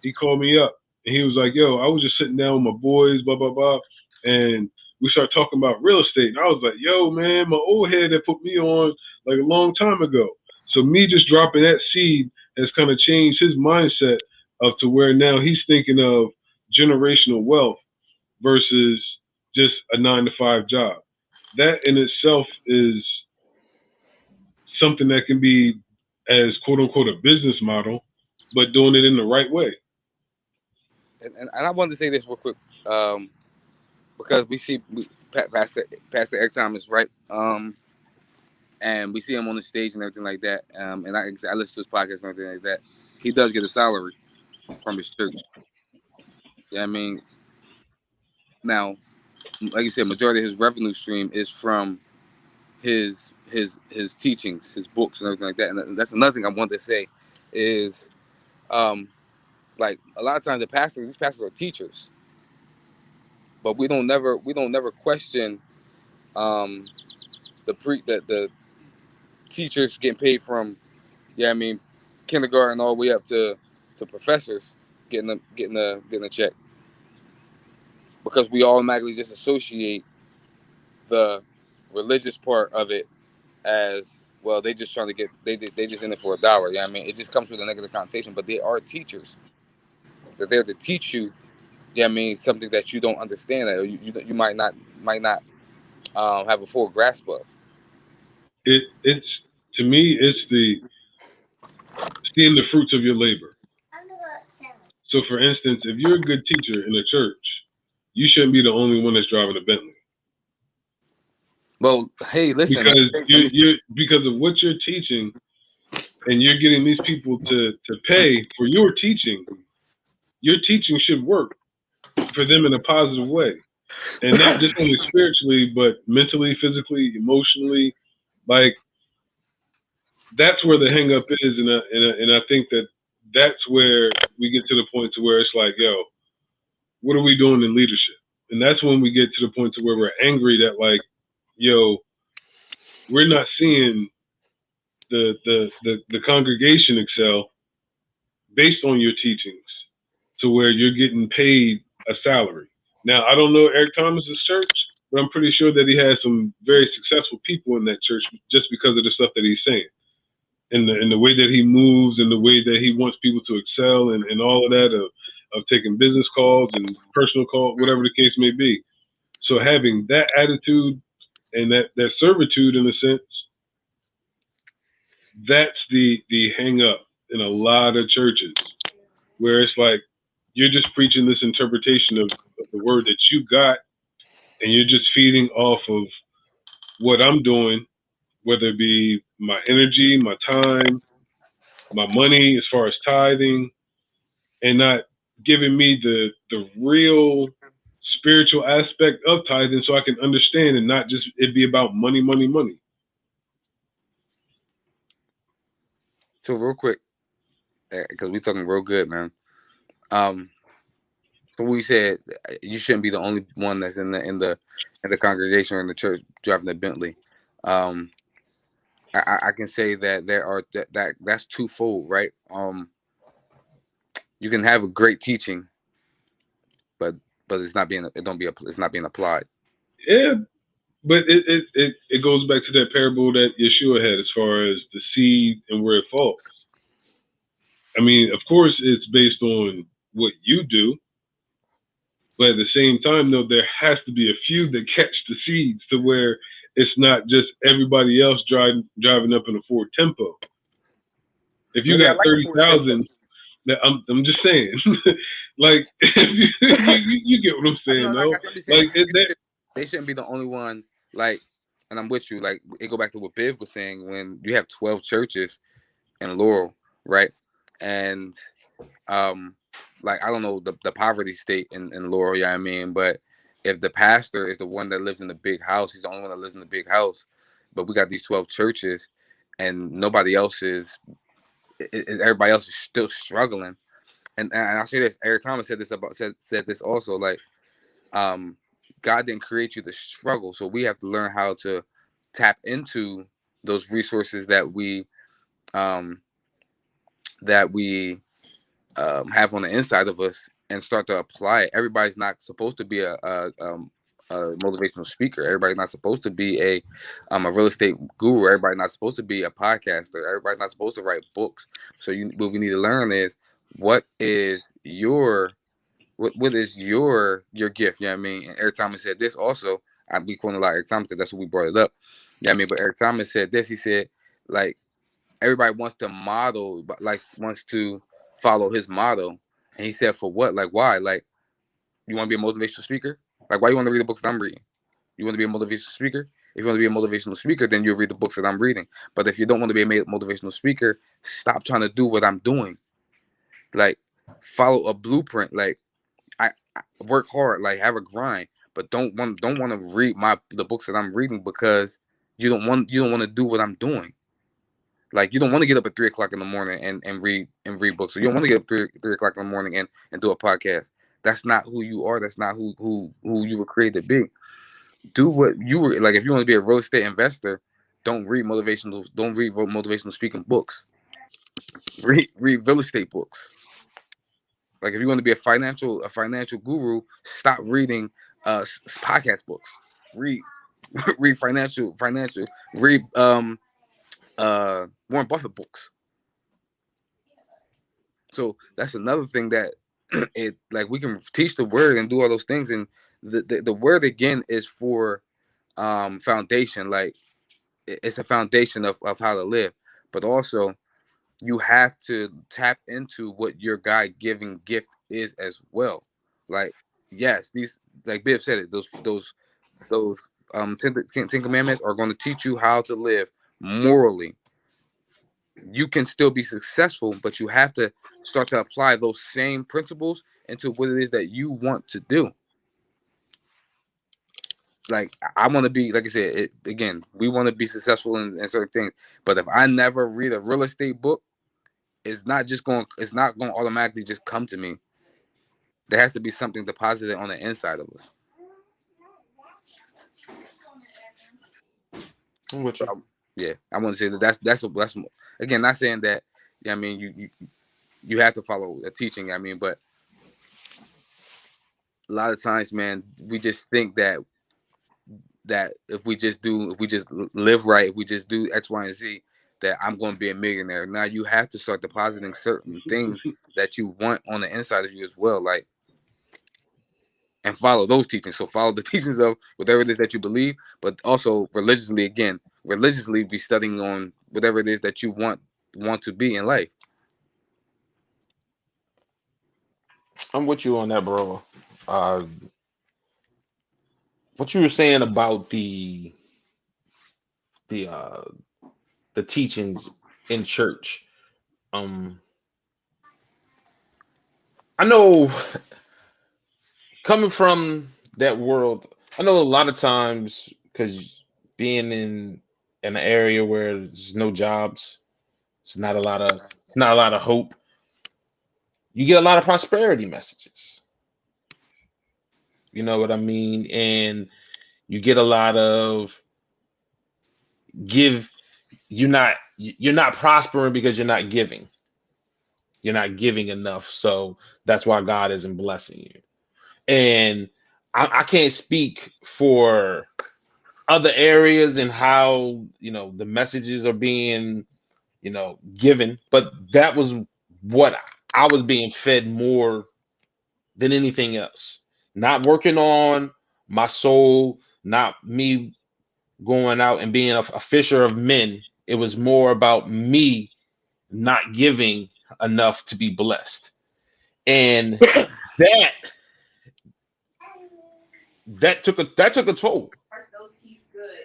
He called me up and he was like, "Yo, I was just sitting down with my boys, blah blah blah," and we started talking about real estate. And I was like, "Yo, man, my old head had put me on like a long time ago." So me just dropping that seed has kind of changed his mindset up to where now he's thinking of generational wealth versus just a 9 to 5 job. That in itself is something that can be as quote unquote a business model, but doing it in the right way. And I wanted to say this real quick, because Pastor X Thomas, right? And we see him on the stage and everything like that. And I listen to his podcast and everything like that. He does get a salary from his church. Yeah, I mean, now, like you said, majority of his revenue stream is from his his teachings, his books, and everything like that. And that's another thing I wanted to say is, um, like a lot of times these pastors are teachers, but we don't never question um, the teachers getting paid from, yeah, I mean, kindergarten all the way up to professors getting a check, because we automatically just associate the religious part of it as well. They just trying to get they just in it for a dollar. Yeah, I mean, it just comes with a negative connotation. But they are teachers. They're there to teach you. Yeah, I mean, something that you don't understand, that you might not have a full grasp of. It's to me, it's the seeing the fruits of your labor. So, for instance, if you're a good teacher in a church, you shouldn't be the only one that's driving a Bentley Well, hey, listen, because you're because of what you're teaching, and you're getting these people to pay for your teaching. Your teaching should work for them in a positive way, and not just only spiritually, but mentally, physically, emotionally. Like that's where the hang up is, and I think that that's where we get to the point to where it's like, yo, what are we doing in leadership? And that's when we get to the point to where we're angry that like, yo, we're not seeing the congregation excel based on your teachings to where you're getting paid a salary. Now I don't know Eric Thomas's church, but I'm pretty sure that he has some very successful people in that church just because of the stuff that he's saying. And the way that he moves and the way that he wants people to excel and all of that of taking business calls and personal calls, whatever the case may be. So having that attitude and that servitude in a sense, that's the hang up in a lot of churches where it's like you're just preaching this interpretation of the word that you got and you're just feeding off of what I'm doing, whether it be my energy, my time, my money as far as tithing, and not giving me the real spiritual aspect of tithing so I can understand and not just it be about money, money, money. So real quick, because we talking real good, man. Um, so we said you shouldn't be the only one that's in the congregation or in the church driving the Bentley. Um, I can say that there are that's twofold, right? You can have a great teaching, but it's not being applied. Yeah, but it goes back to that parable that Yeshua had as far as the seed and where it falls. I mean, of course, it's based on what you do, but at the same time, though, there has to be a few that catch the seeds to where it's not just everybody else driving up in a Ford Tempo. If you Maybe I got like the Ford Tempo. 30,000, I'm just saying, like you get what I'm No, saying, I though. got you. I'm just saying Like they shouldn't be the only one. Like, and I'm with you. Like, it go back to what Biv was saying when you have 12 churches in Laurel, right? And um, like I don't know the poverty state in Laurel, yeah, I mean, but if the pastor is the one that lives in the big house, he's the only one that lives in the big house. But we got these 12 churches, and nobody else is. Everybody else is still struggling. And I'll say this: Eric Thomas said this also. Like, um, God didn't create you to struggle, so we have to learn how to tap into those resources um that we have on the inside of us and start to apply it. Everybody's not supposed to be a motivational speaker. Everybody's not supposed to be a real estate guru. Everybody's not supposed to be a podcaster. Everybody's not supposed to write books. So what we need to learn is what is what is your gift. You know what I mean? And Eric Thomas said this also. We quote a lot of Eric Thomas because that's what we brought it up. Yeah, I mean, but Eric Thomas said this. He said, like, everybody wants to model, but like wants to follow his model. And he said, for what? Like, why? Like, you want to be a motivational speaker? Like, why you want to read the books that I'm reading? You want to be a motivational speaker? If you want to be a motivational speaker, then you'll read the books that I'm reading. But if you don't want to be a motivational speaker, stop trying to do what I'm doing. Like, follow a blueprint. Like, I work hard. Like, have a grind. But don't want to read the books that I'm reading because You don't want to do what I'm doing. Like, you don't want to get up at 3 o'clock in the morning and read books. So you don't want to get up three o'clock in the morning and do a podcast. That's not who you are. That's not who you were created to be. Do what you were like. If you want to be a real estate investor, don't read motivational speaking books. Read real estate books. Like, if you want to be a financial guru, stop reading podcast books. Read read financial read Warren Buffett books. So that's another thing that it like we can teach the word and do all those things, and the word again is for foundation. Like, it's a foundation of how to live, but also you have to tap into what your God giving gift is as well. Like, yes, these, like Biv said it, those 10 commandments are going to teach you how to live morally. You can still be successful, but you have to start to apply those same principles into what it is that you want to do. Like, I want to be, like I said, again, we want to be successful in certain things. But if I never read a real estate book, it's not going to automatically just come to me. There has to be something deposited on the inside of us. I'm with So, you. yeah, I want to say that that's again, not saying that. Yeah, I mean, you have to follow a teaching. I mean, but a lot of times, man, we just think that if we just live right, if we just do X, Y, and Z, that I'm going to be a millionaire. Now you have to start depositing certain things that you want on the inside of you as well, like, and follow those teachings. So follow the teachings of whatever it is that you believe, but also religiously be studying on whatever it is that you want to be in life. I'm with you on that, bro. Uh, what you were saying about the uh the teachings in church. Um, I know coming from that world, I know a lot of times because being in an area where there's no jobs, it's not a lot of hope. You get a lot of prosperity messages. You know what I mean? And you get a lot of give you're not prospering because you're not giving. You're not giving enough. So that's why God isn't blessing you. And I can't speak for other areas and how the messages are being given, but that was what I was being fed more than anything else. Not working on my soul, not me going out and being a fisher of men. It was more about me not giving enough to be blessed, and that that took a toll.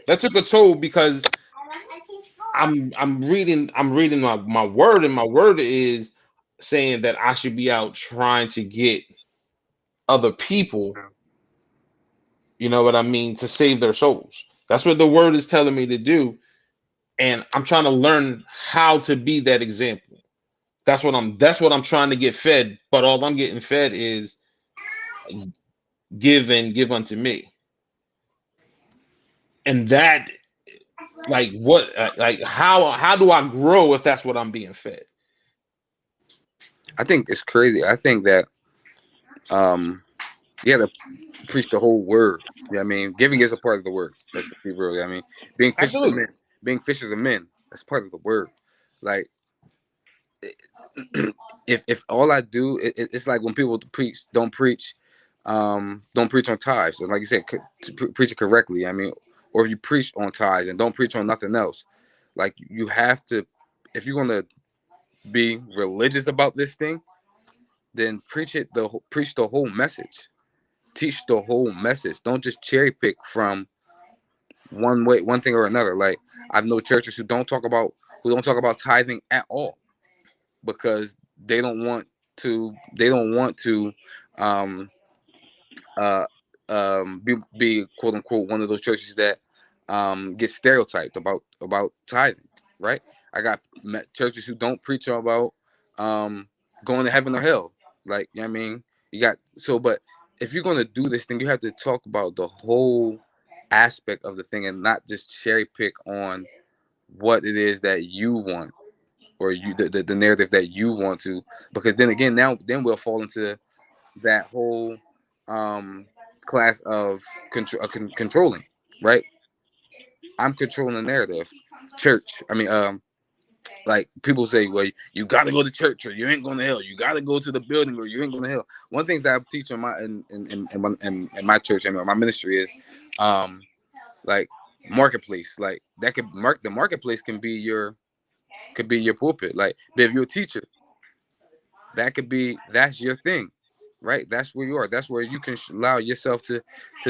That took a toll because I'm reading my word, and my word is saying that I should be out trying to get other people, you know what I mean, to save their souls. That's what the word is telling me to do, and I'm trying to learn how to be that example. That's what I'm trying to get fed, but all I'm getting fed is give and give unto me. And that, like, what like how do I grow if that's what I'm being fed? I think it's crazy. I think that um you got to preach the whole word. You know what I mean? Giving is a part of the word. Let's be real. You know what I mean? Being fishers of Absolutely. men. Being fishers of men. That's part of the word. Like, if all I do, it's like when people don't preach on tithes. And like you said, preach it correctly. I mean, or if you preach on tithes and don't preach on nothing else, like, you have to, if you're gonna be religious about this thing, then preach the whole message. Teach the whole message. Don't just cherry pick from one thing or another. Like, I've known churches who don't talk about tithing at all because they don't want to um be quote unquote one of those churches that get stereotyped about tithing, right? I got churches who don't preach about um, going to heaven or hell. Like, you know what I mean, you got so, but if you're gonna do this thing, you have to talk about the whole aspect of the thing and not just cherry pick on what it is that you want or the narrative that you want to, because then again, now then we'll fall into that whole um class of controlling, right? I'm controlling the narrative. Church. I mean, like people say, well, you got to go to church or you ain't going to hell. You got to go to the building or you ain't going to hell. One thing that I teach in my in my church and my ministry is, um, like marketplace. Like that could the marketplace could be your pulpit. Like, but if you're a teacher, that's your thing, right? That's where you are. That's where you can allow yourself to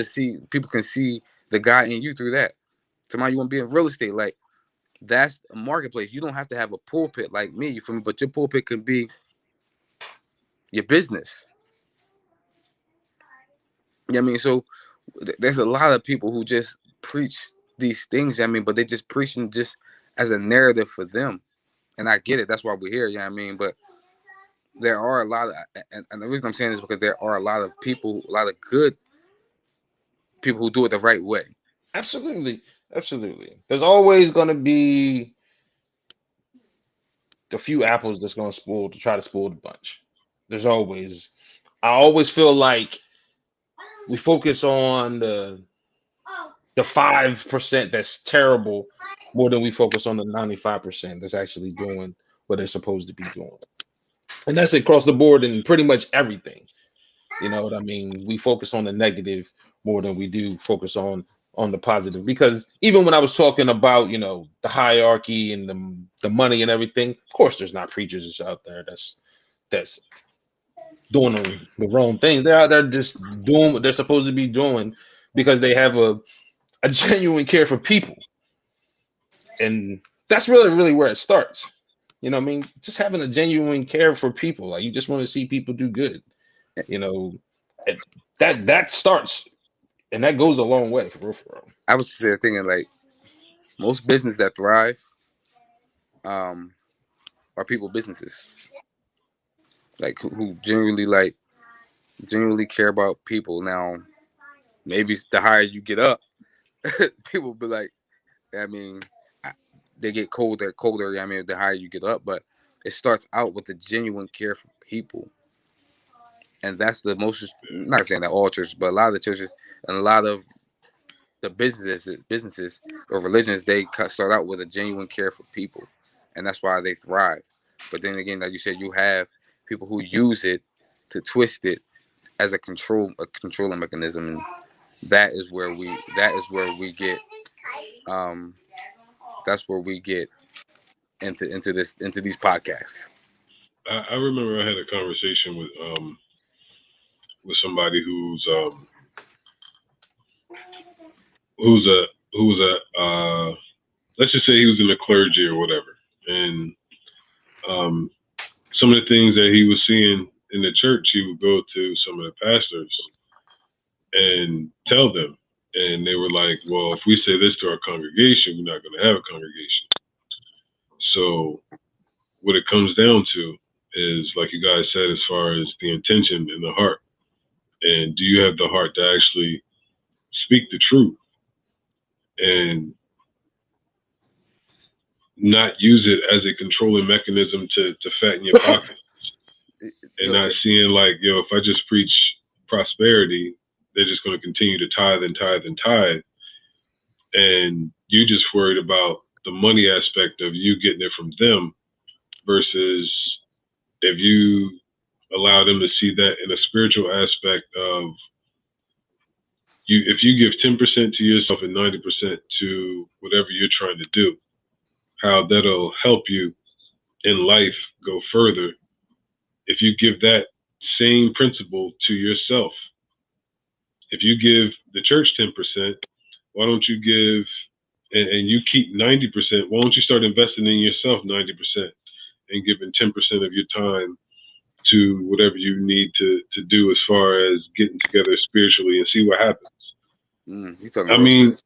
see, people can see the God in you through that. Tomorrow you want to be in real estate, like that's a marketplace. You don't have to have a pulpit like me, you feel me? But your pulpit can be your business. You know what I mean? So there's a lot of people who just preach these things, you know what I mean, but they just preaching just as a narrative for them. And I get it. That's why we're here, you know what I mean? But there are a lot of, and the reason I'm saying this is because there are a lot of people, a lot of good people who do it the right way. Absolutely, absolutely. There's always going to be the few apples that's going to spoil to try to spoil the bunch. There's always. I always feel like we focus on the 5% that's terrible more than we focus on the 95% that's actually doing what they're supposed to be doing. And that's across the board in pretty much everything. You know what I mean? We focus on the negative more than we do focus on the positive. Because even when I was talking about, the hierarchy and the money and everything, of course there's not preachers out there that's doing the wrong thing. They're out there just doing what they're supposed to be doing because they have a genuine care for people. And that's really, really where it starts. You know what I mean? Just having a genuine care for people. Like you just want to see people do good. You know, that starts and that goes a long way for real, for real. I was thinking like most business that thrive um, are people businesses, like who genuinely care about people. Now, maybe the higher you get up, people be like, I mean, they get colder. I mean, the higher you get up, but it starts out with the genuine care for people, and that's the most. Not saying that all churches, but a lot of the churches and a lot of the businesses or religions, they start out with a genuine care for people, and that's why they thrive. But then again, like you said, you have people who use it to twist it as a controlling mechanism, and that is where we get um that's where we get into these podcasts. I remember I had a conversation with somebody who's a let's just say he was in the clergy or whatever, and some of the things that he was seeing in the church, he would go to some of the pastors and tell them, and they were like, "Well, if we say this to our congregation, we're not going to have a congregation." So what it comes down to is, like you guys said, as far as the intention in the heart, and do you have the heart to actually speak the truth and not use it as a controlling mechanism to fatten your pockets, and not seeing like, if I just preach prosperity, they're just going to continue to tithe and tithe and tithe, and you just worried about the money aspect of you getting it from them, versus if you allow them to see that in a spiritual aspect of you, if you give 10% to yourself and 90% to whatever you're trying to do, how that'll help you in life go further. If you give that same principle to yourself, if you give the church 10%, why don't you give, and you keep 90%, why don't you start investing in yourself 90% and giving 10% of your time to whatever you need to do as far as getting together spiritually and see what happens. You talking I real mean,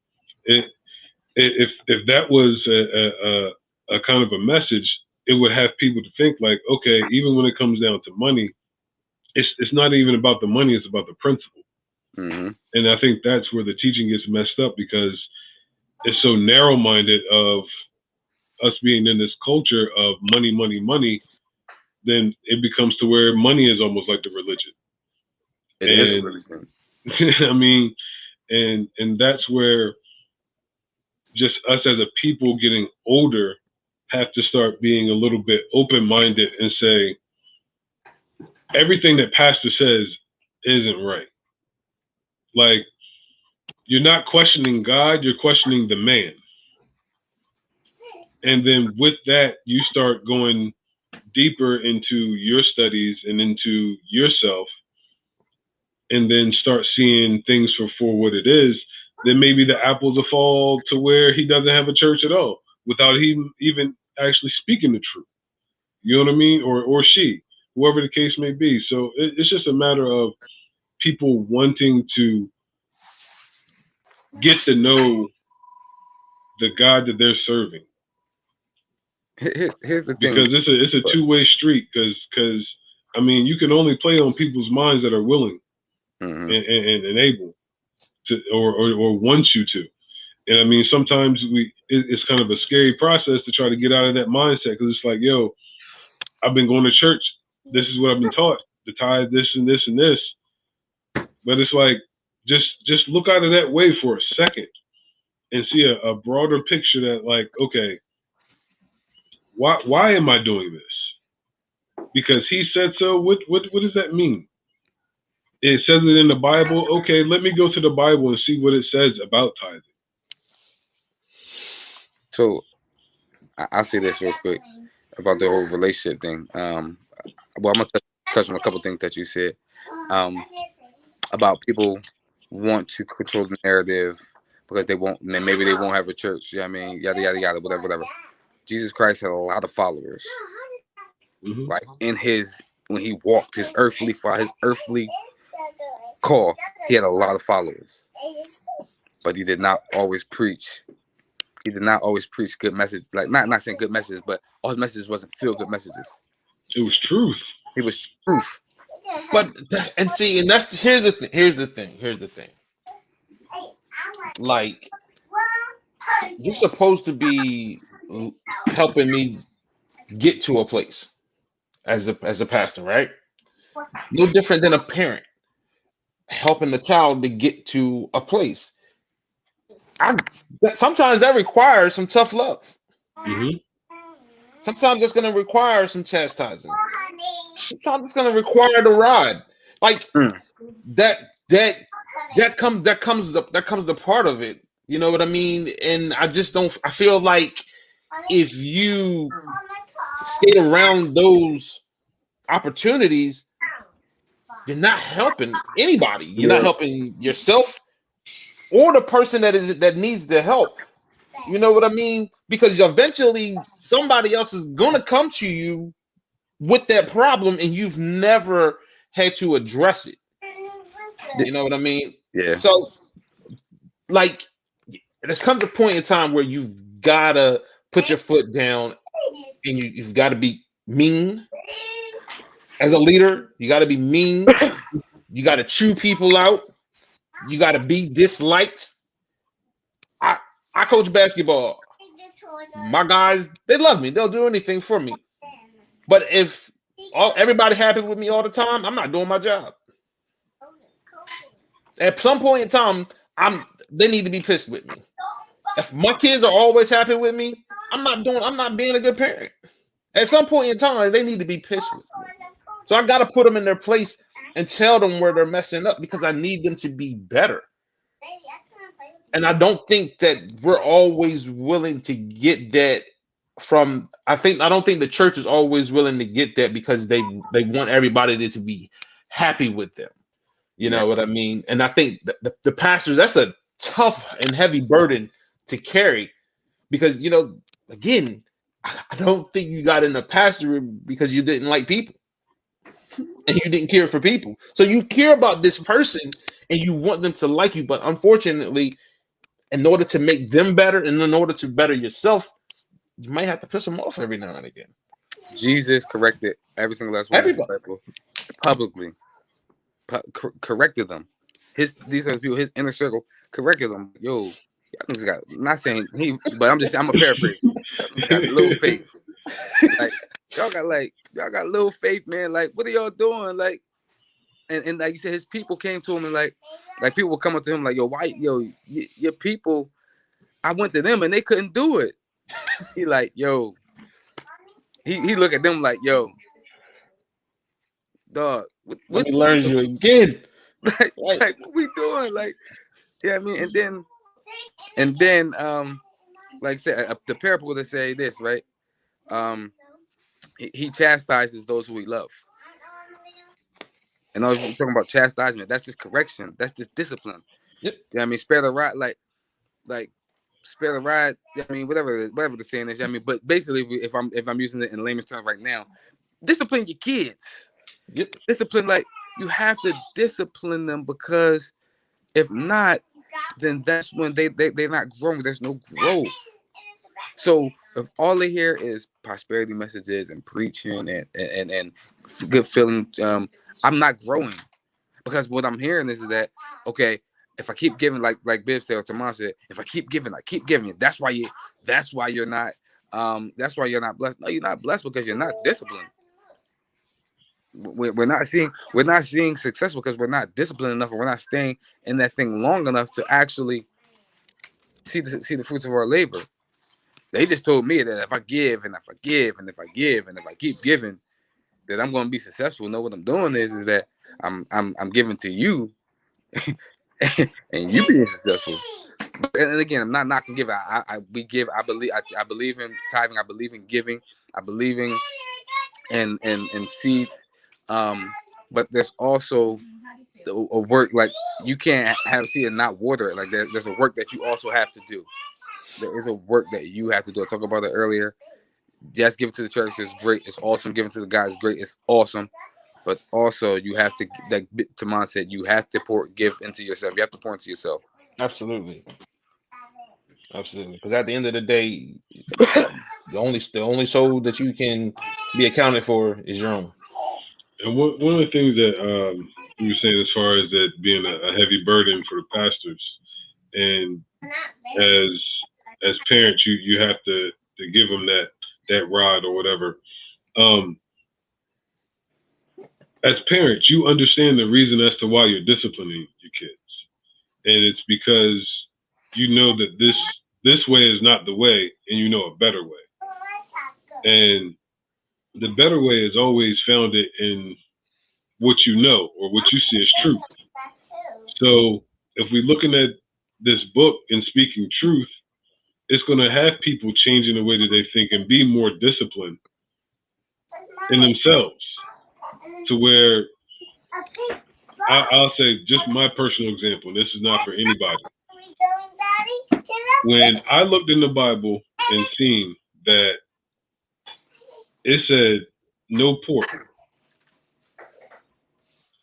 shit. if that was a kind of a message, it would have people to think like, okay, even when it comes down to money, it's not even about the money; it's about the principle. Mm-hmm. And I think that's where the teaching gets messed up because it's so narrow-minded of us being in this culture of money, money, money. Then it becomes to where money is almost like the religion. It is a And religion. I mean, and that's where just us as a people getting older have to start being a little bit open-minded and say everything that pastor says isn't right. Like, you're not questioning God, you're questioning the man. And then with that, you start going deeper into your studies and into yourself, and then start seeing things for what it is. Then maybe the apples will fall to where he doesn't have a church at all without him even actually speaking the truth. You know what I mean? Or she, whoever the case may be. So it's just a matter of people wanting to get to know the God that they're serving. Here's the thing. Because it's a two-way street. Because I mean, you can only play on people's minds that are willing Mm-hmm. and able to, or want you to. And I mean, sometimes it's kind of a scary process to try to get out of that mindset because it's like, yo, I've been going to church. This is what I've been taught. The tithe, this and this and this. But it's like, just look out of that way for a second and see a broader picture that, like, okay, why am I doing this? Because he said so. What does that mean? It says it in the Bible. Okay, let me go to the Bible and see what it says about tithing. So I'll say this real quick about the whole relationship thing. Well, I'm gonna touch on a couple things that you said about people want to control the narrative because they won't. Maybe they won't have a church. You know what I mean? Yada yada yada. Whatever, whatever. Jesus Christ had a lot of followers. Mm-hmm. Like when he walked his earthly call, he had a lot of followers, but he did not always preach. He did not always preach good message. Like not saying good messages, but all his messages wasn't feel good messages. It was truth. It was truth. But and see, and that's here's the thing. Like, you're supposed to be helping me get to a place as a pastor, right? No different than a parent helping the child to get to a place. Sometimes that requires some tough love. Mm-hmm. Sometimes it's going to require some chastising. Sometimes it's going to require the rod. Like that comes the part of it. You know what I mean? And I just don't. I feel like if you skate around those opportunities, you're not helping anybody. You're not helping yourself or the person that needs the help. You know what I mean? Because eventually somebody else is gonna come to you with that problem, and you've never had to address it. You know what I mean? Yeah. So, like, there's comes a point in time where you've gotta put your foot down, and you've got to be mean as a leader. You got to be mean. You got to chew people out. You got to be disliked. I coach basketball. My guys, they love me. They'll do anything for me. But if everybody happy with me all the time, I'm not doing my job. At some point in time, they need to be pissed with me. If my kids are always happy with me, I'm not being a good parent. At some point in time, they need to be pissed with me. So I got to put them in their place and tell them where they're messing up because I need them to be better. And I don't think that we're always willing to get that from. I don't think the church is always willing to get that because they want everybody to be happy with them. You know what I mean? And I think the pastors, that's a tough and heavy burden to carry because, again, I don't think you got in the pastor because you didn't like people and you didn't care for people. So you care about this person and you want them to like you, but unfortunately, in order to make them better and in order to better yourself, you might have to piss them off every now and again. Jesus corrected every single last one of his Everybody. disciples publicly. Corrected them. These are the people, his inner circle corrected them. Yo, y'all niggas got, not saying he, but I'm a paraphrase. Y'all niggas got little faith. Like y'all got little faith, man. Like, what are y'all doing? Like, and like you said, his people came to him and like people would come up to him like, yo, why, yo, your people, I went to them and they couldn't do it. He like, yo, he look at them like, yo, dog, Let me learn you again. like what we doing? Like, yeah, I mean, and then like I said, the parable to say this, right? He chastises those who he loves. And I was talking about chastisement. That's just correction. That's just discipline. Yep. Yeah, I mean, spare the rod, like spare the rod. I mean, whatever the saying is. I mean, but basically, if I'm using it in layman's terms right now, discipline your kids. Yep. Discipline, like you have to discipline them, because if not, then that's when they're not growing. There's no growth. So if all they hear is prosperity messages and preaching and good feeling, I'm not growing, because what I'm hearing is that, okay, if I keep giving, like Biv said or Tamar said, if I keep giving, that's why you're not blessed. No, you're not blessed because you're not disciplined. We're not seeing success because we're not disciplined enough, or we're not staying in that thing long enough to actually see the fruits of our labor. They just told me that if I give and if I give and if I give and if I keep giving, that I'm going to be successful. No, what I'm doing is that I'm giving to you, and you being successful. And again, I'm not knocking giving. We give. I believe in tithing. I believe in giving. I believe in seeds. But there's also a work, like you can't have seed and not water it. Like there's a work that you also have to do. There is a work that you have to do. I talked about it earlier. Yes, give it to the church. It's great. It's awesome. Giving to the guys, great. It's awesome. But also, you have to, like Taman said, you have to give into yourself. You have to pour into yourself. Absolutely. Because at the end of the day, the only soul that you can be accounted for is your own. And one of the things that you were saying, as far as that being a heavy burden for the pastors, and as parents, you have to give them that rod or whatever. As parents, you understand the reason as to why you're disciplining your kids, and it's because you know that this way is not the way, and you know a better way. And the better way is always founded in what you know or what you see as truth. So if we're looking at this book and speaking truth, it's going to have people changing the way that they think and be more disciplined in themselves, to where I'll say just my personal example. This is not for anybody. When I looked in the Bible and seen that it said no pork,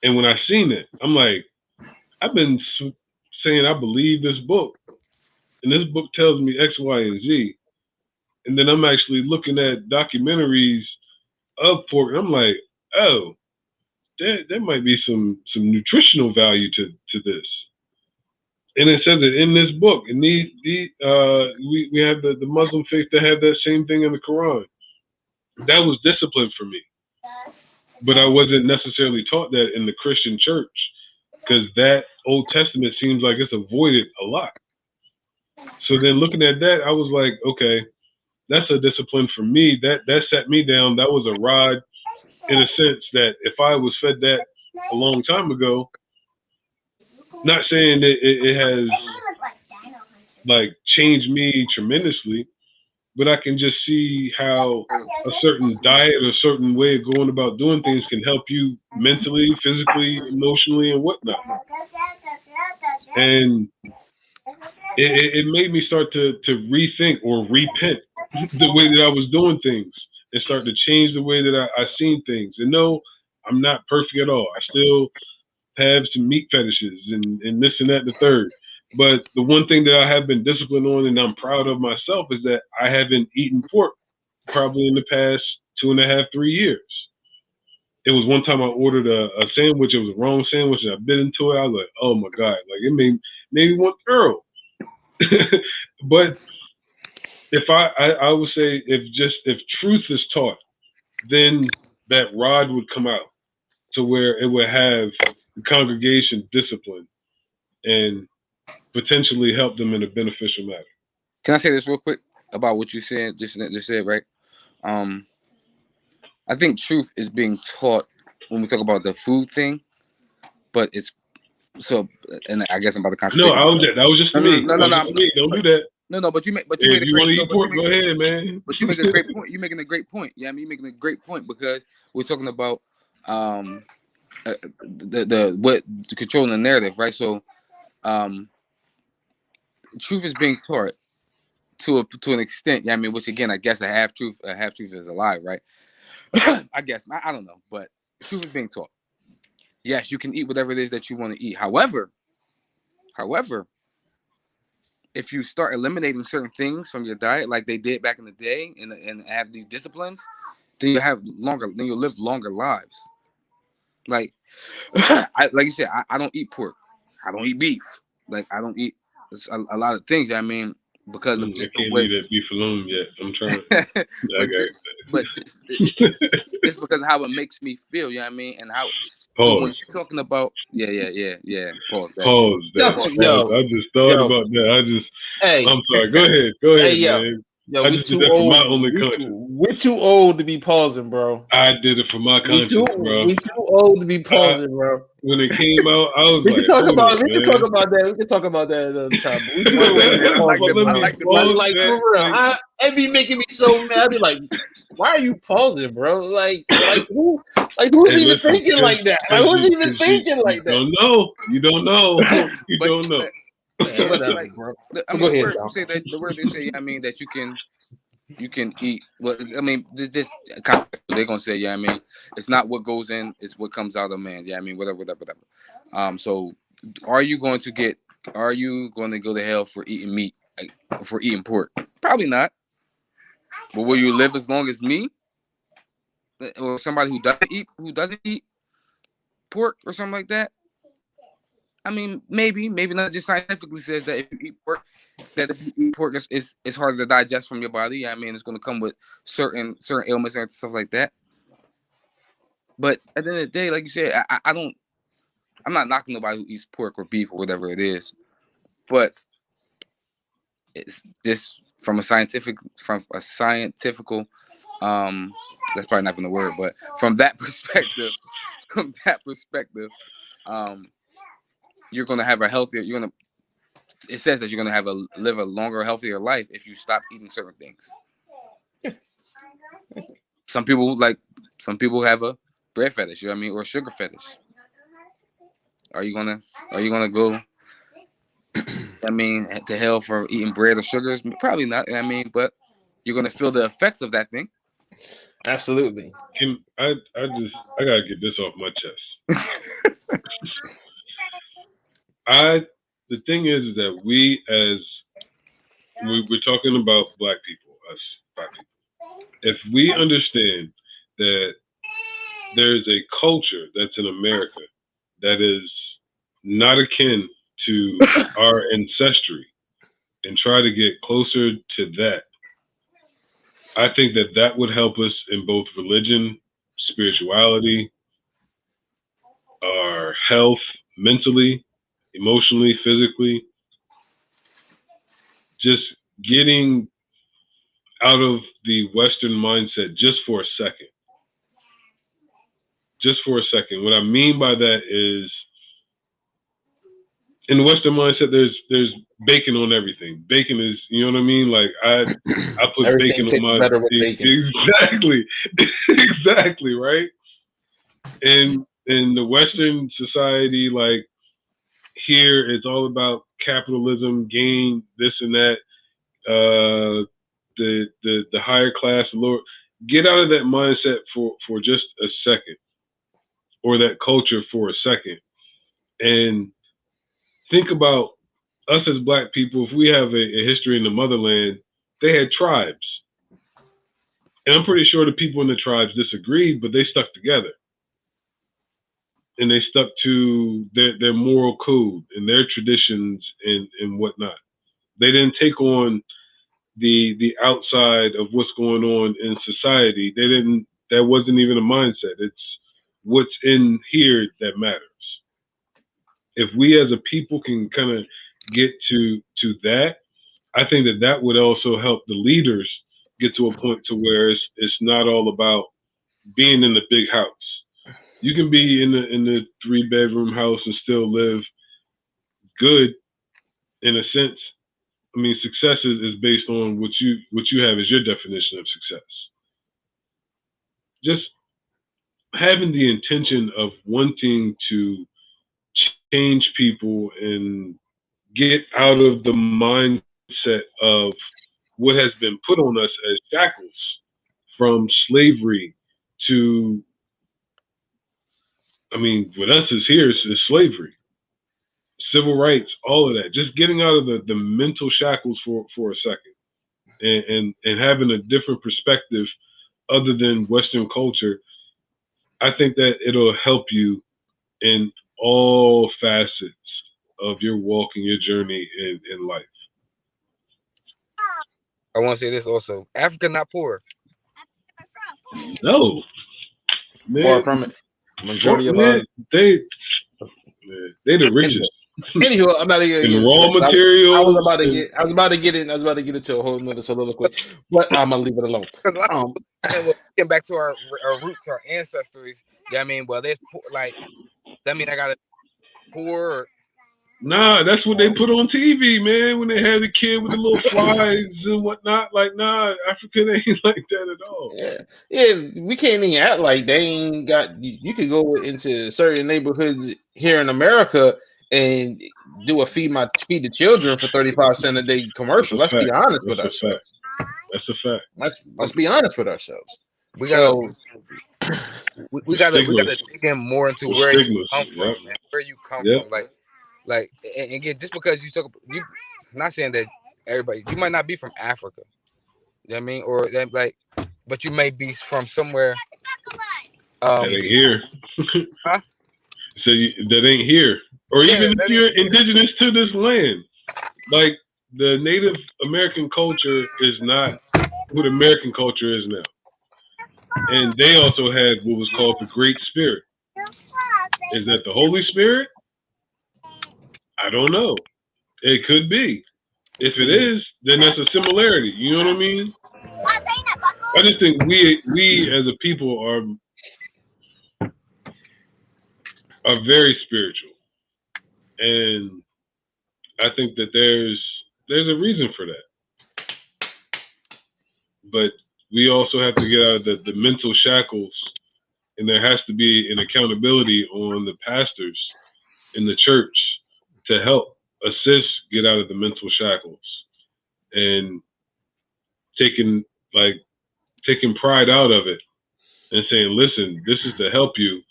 and when I seen it, I'm like, I've been saying I believe this book, and this book tells me X, Y, and Z, and then I'm actually looking at documentaries of pork, and I'm like, oh, there might be some nutritional value to this. And it says it in this book. And we have the Muslim faith that have that same thing in the Quran. That was discipline for me. But I wasn't necessarily taught that in the Christian church, because that Old Testament seems like it's avoided a lot. So then looking at that, I was like, okay, that's a discipline for me. That set me down. That was a rod, in a sense, that if I was fed that a long time ago, not saying that it has like changed me tremendously, but I can just see how a certain diet or a certain way of going about doing things can help you mentally, physically, emotionally, and whatnot. And it made me start to rethink or repent the way that I was doing things, and start to change the way that I seen things. And no, I'm not perfect at all. I still have some meat fetishes and this and that and the third. But the one thing that I have been disciplined on and I'm proud of myself is that I haven't eaten pork probably in the past 2.5, 3 years. It was one time I ordered a sandwich. It was a wrong sandwich, and I bit into it. I was like, "Oh my god!" Like it made me want Earl. But if I would say if truth is taught, then that rod would come out to where it would have the congregation disciplined and potentially help them in a beneficial manner. Can I say this real quick about what you said? Just said, right? I think truth is being taught when we talk about the food thing, but it's so. And I guess I'm about to No, contradict that was just for me. No, That was just for me. Don't do that. No, but you Hey, made if a you great. want to No, eat pork, go ahead, man. But you make a great point. You're making a great point. Yeah, I mean, you're making a great point because we're talking about the what controlling the narrative, right? So truth is being taught to an extent. Yeah, I mean, which again, I guess a half truth is a lie, right? I guess I don't know, but truth is being taught. Yes, you can eat whatever it is that you want to eat. However, if you start eliminating certain things from your diet, like they did back in the day, and have these disciplines, then you'll live longer lives. Like, like you said, I don't eat pork, I don't eat beef, like I don't eat a lot of things. I mean, because of I just the can't way. leave that beef alone yet. I'm trying. but Okay. just because of how it makes me feel, you know what I mean, and how. So when Pause. you're talking about pause that. Pause Yo, that. Pause that. Pause. yo, I just thought yo, about that. hey, I'm sorry. Go ahead. Go hey, ahead, yo, man. yo, I we just did too that for my old. only conscience. We're too old to be pausing, bro. I did it for my conscience, bro. We too old to be pausing, bro. When it came out, I was We can like, talk hold about on, we can man. talk about that. We can talk about that another time. But we too But old to be I like pausing, the Let I bro. me like the pause Like that. for real, Like, it be making me so mad. I be like, why are you pausing, bro? Like who? Like who's hey, even listen, thinking like that? Like who's even thinking you like that? don't know. You don't know. You but don't know. it's Whatever, like bro. I But mean go the ahead, word you though. say that the word they say, I mean, that you can eat. Well, I mean, just they're gonna say, yeah, I mean, it's not what goes in, it's what comes out of man. Yeah, I mean, whatever. So are you going to get? Are you going to go to hell for eating meat, like, for eating pork? Probably not. But will you live as long as me, or somebody who doesn't eat pork or something like that? I mean, maybe not. Just scientifically says that if you eat pork, it's harder to digest from your body. I mean, it's going to come with certain ailments and stuff like that. But at the end of the day, like you said, I don't. I'm not knocking nobody who eats pork or beef or whatever it is, but it's just from a scientifical, that's probably not even the word, but from that perspective, from that perspective, um, you're gonna have a healthier. It says that you're gonna live a longer, healthier life if you stop eating certain things. Some people have a bread fetish, you know what I mean, or sugar fetish. Are you gonna go? I mean, to hell for eating bread or sugars? Probably not. I mean, but you're gonna feel the effects of that thing. Absolutely. I gotta get this off my chest. The thing is that we're talking about black people, us black people. If we understand that there's a culture that's in America that is not akin to our ancestry and try to get closer to that, I think that would help us in both religion, spirituality, our health, mentally, emotionally, physically, just getting out of the Western mindset just for a second. Just for a second. What I mean by that is, in the Western mindset, there's bacon on everything. Bacon is, you know what I mean? Like I put Everything bacon on tastes my better with bacon. exactly, exactly right. And in the Western society, like here, it's all about capitalism, gain, this and that. The higher class, the lower. Get out of that mindset for just a second, or that culture for a second, and think about us as black people, if we have a history in the motherland, they had tribes. And I'm pretty sure the people in the tribes disagreed, but they stuck together. And they stuck to their moral code and their traditions and whatnot. They didn't take on the outside of what's going on in society. They didn't. That wasn't even a mindset. It's what's in here that matters. If we as a people can kind of get to that, I think that would also help the leaders get to a point to where it's not all about being in the big house. You can be in the 3-bedroom house and still live good in a sense. I mean, success is based on what you have as your definition of success. Just having the intention of wanting to change people and get out of the mindset of what has been put on us as shackles from slavery to, I mean, with us is here is slavery, civil rights, all of that. Just getting out of the mental shackles for a second and having a different perspective other than Western culture. I think that it'll help you in all facets of your walk and your journey in life. I want to say this also. Africa not poor. No, man. Far from it. Majority of man, they the richest. Anywho, I'm not even in gonna raw get materials. I was about to get into a whole nother soliloquy, but I'm gonna leave it alone. Getting back to our roots, our ancestors. Yeah, I mean, well, there's like that mean I got a poor. Nah, that's what they put on TV, man. When they had the kid with the little flies and whatnot. Like, nah, Africa ain't like that at all. Yeah, we can't even act like they ain't got. You could go into certain neighborhoods here in America and do a feed the children for 35 cents a day commercial. Let's be honest with ourselves. That's a fact. Let's be honest with ourselves. We gotta dig in more into where you come from, man. Where you come from, like, and again, just because you not saying that everybody, you might not be from Africa, you know what I mean, or like, but you may be from somewhere. That ain't here. Huh? So that ain't here, or even if you're indigenous to this land, like the Native American culture is not what American culture is now, and they also had what was called the Great Spirit. Is that the Holy Spirit? I don't know. It could be. If it is, then that's a similarity. You know what I mean? I just think we as a people are very spiritual, and I think that there's a reason for that. But we also have to get out of the mental shackles, and there has to be an accountability on the pastors in the church to help assist get out of the mental shackles and taking pride out of it and saying, listen, this is to help you,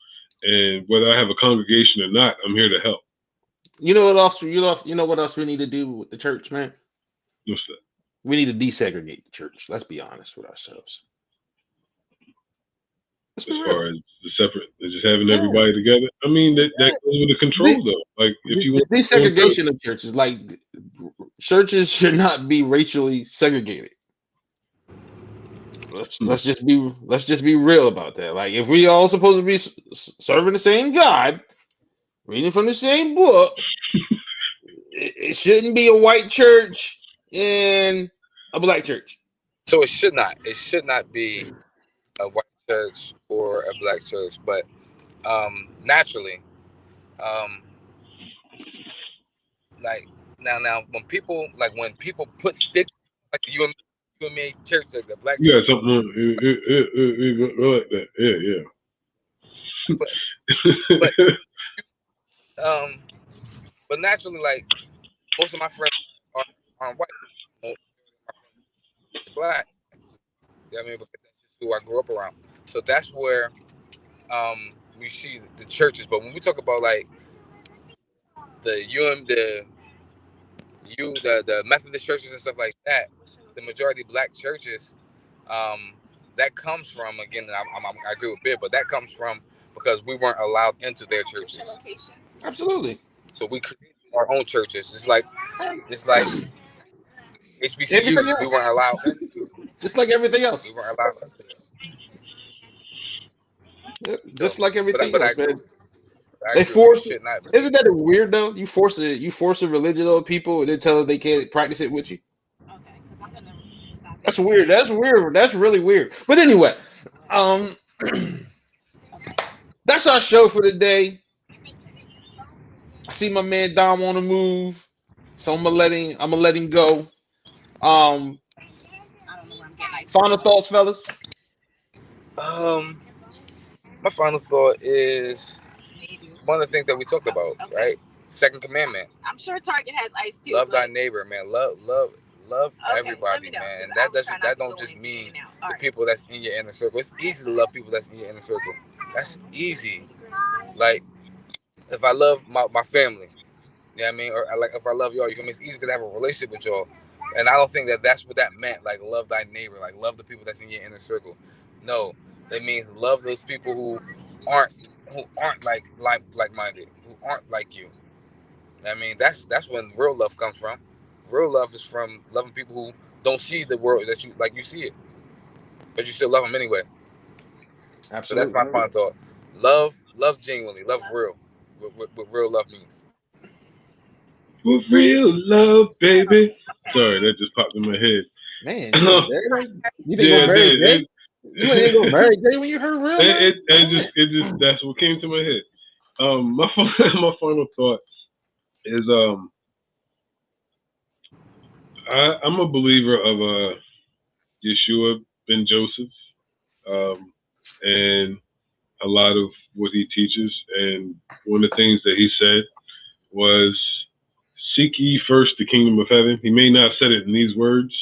and whether I have a congregation or not, I'm here to help. You know what else? You know what else we need to do with the church, man? What's that? We need to desegregate the church. Let's be honest with ourselves. As far as the separate, just having everybody together. I mean, that goes with the control, though. Like, if you want desegregation of churches, like churches should not be racially segregated. Let's just be real about that. Like, if we all supposed to be serving the same God, reading from the same book, it shouldn't be a white church and a black church. So it should not be a white church or a black church, but naturally, like now when people put sticks, like you and me church, like the black church. Yeah, something like that. Yeah. But naturally, like most of my friends are white, black. You know what I mean? Because that's just who I grew up around. So that's where we see the churches. But when we talk about like the the Methodist churches and stuff like that, the majority black churches, um, that comes from, again, I agree with Bill, but that comes from because we weren't allowed into their churches. Absolutely. So we created our own churches, just like Everything HBCUs. We else. weren't allowed into. Just like everything We else. weren't allowed into them. Yep, So, just like but everything I else, agree. man. I They agree with you. force. Shit, not. Isn't that weird though? You force a religion on people and then tell them they can't practice it with you. That's weird. That's weird. That's really weird. But anyway, um, that's our show for today. I see my man Dom on the move, so I'm gonna let him go. Um, Final thoughts, fellas. Um, my final thought is one of the things that we talked about, right? Second commandment. I'm sure Target has ice too. Love thy neighbor, man. Love everybody, man. And that don't just mean the people that's in your inner circle. It's easy to love people that's in your inner circle. That's easy. Like if I love my family, you know what I mean? Or like if I love y'all, you feel me? It's easy because I have a relationship with y'all. And I don't think that that's what that meant. Like love thy neighbor, like love the people that's in your inner circle. No, it means love those people aren't who aren't like minded, who aren't like you. I mean, that's when real love comes from. Real love is from loving people who don't see the world that you like you see it, but you still love them anyway. So that's Absolutely. my final thought. Love genuinely, love real. What real love means. With real love, baby. Sorry, that just popped in my head. Man, you went there. Like, you think Yeah, gonna I marry did. Jay? You ain't gonna marry Jay when you heard real love? It just that's what came to my head. My my final thought is I'm a believer of Yeshua ben Joseph, and a lot of what he teaches. And one of the things that he said was, "Seek ye first the kingdom of heaven." He may not have said it in these words,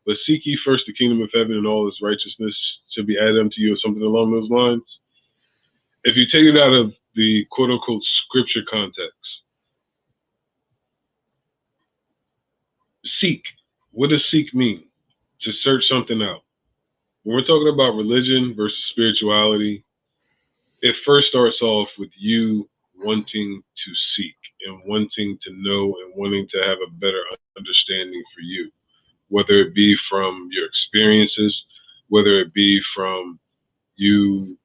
but seek ye first the kingdom of heaven, and all its righteousness shall be added unto you, or something along those lines. If you take it out of the quote unquote scripture context, seek. What does seek mean? To search something out. When we're talking about religion versus spirituality, it first starts off with you wanting to seek and wanting to know and wanting to have a better understanding for you, whether it be from your experiences, whether it be from you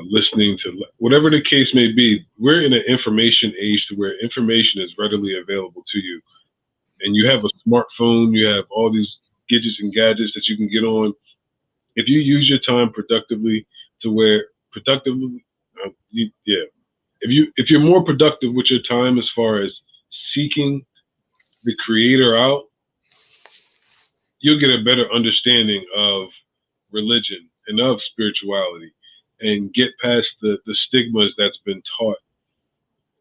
listening to whatever the case may be. We're in an information age to where information is readily available to you, and you have a smartphone, you have all these gadgets and gadgets that you can get on. If you use your time productively, to where productively, yeah, if you're more productive with your time as far as seeking the creator out, you'll get a better understanding of religion and of spirituality, and get past the stigmas that's been taught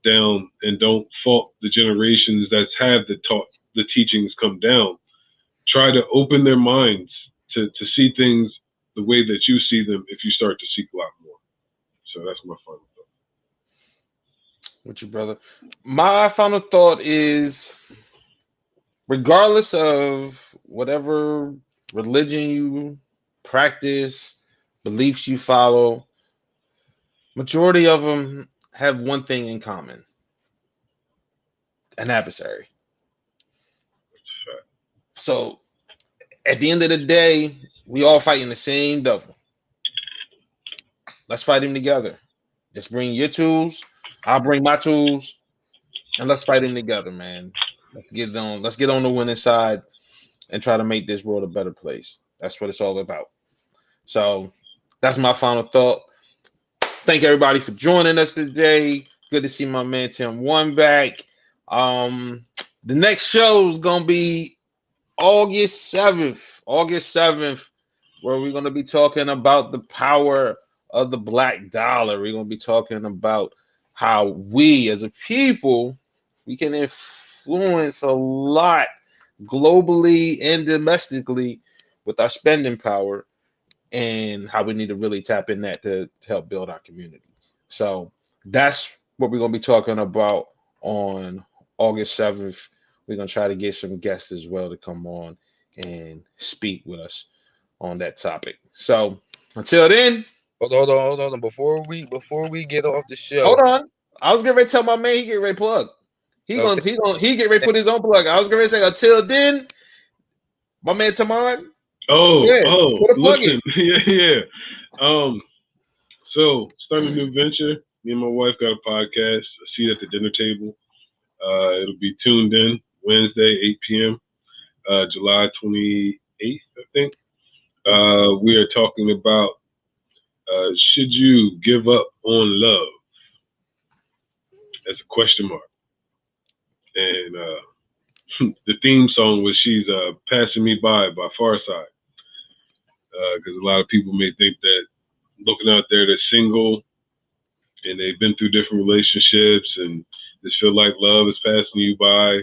down, and don't fault the generations that's had the teachings come down. Try to open their minds to see things the way that you see them if you start to seek a lot more. So that's my final thought. With you, brother. My final thought is, regardless of whatever religion you practice, beliefs you follow, majority of them have one thing in common: an adversary. So at the end of the day, we all fighting the same devil. Let's fight him together. Just bring your tools, I'll bring my tools, and let's fight him together, man. Let's get on the winning side and try to make this world a better place. That's what it's all about. So that's my final thought. Thank everybody for joining us today. Good to see my man Tim One back. The next show is gonna be August 7th. August 7th, where we're gonna be talking about the power of the black dollar. We're gonna be talking about how we as a people we can influence a lot globally and domestically with our spending power, and how we need to really tap in that to help build our community. So that's what we're going to be talking about on August 7th, we're gonna try to get some guests as well to come on and speak with us on that topic. So until then, Hold on. Before we get off the hold show, on. I was gonna tell my man he get ready to plug. okay. He get ready to put his own plug. I was gonna say until then, my man Tamon, Oh, yeah, oh, put a plug in. listen, yeah. Um, so starting a new venture. Me and my wife got a podcast, a seat at the dinner table. It'll be tuned in Wednesday, 8 p.m., July 28th, I think. We are talking about should you give up on love as a question mark. And the theme song was She's Passing Me By Farside. Because a lot of people may think that looking out there that's single and they've been through different relationships and just feel like love is passing you by.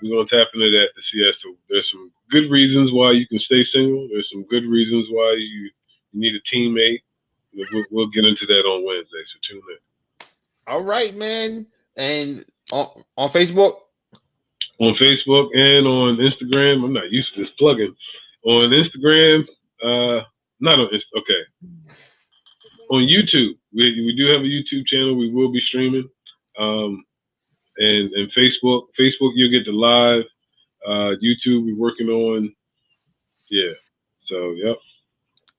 We're gonna tap into that to see as to there's some good reasons why you can stay single. There's some good reasons why you need a teammate. We'll get into that on Wednesday, so tune in. All right, man. And on Facebook? On Facebook and on Instagram. I'm not used to this plugging. On Instagram, not on okay. On YouTube, we do have a YouTube channel. We will be streaming. And Facebook, you'll get the live. YouTube, we're working on. Yeah. So, yep.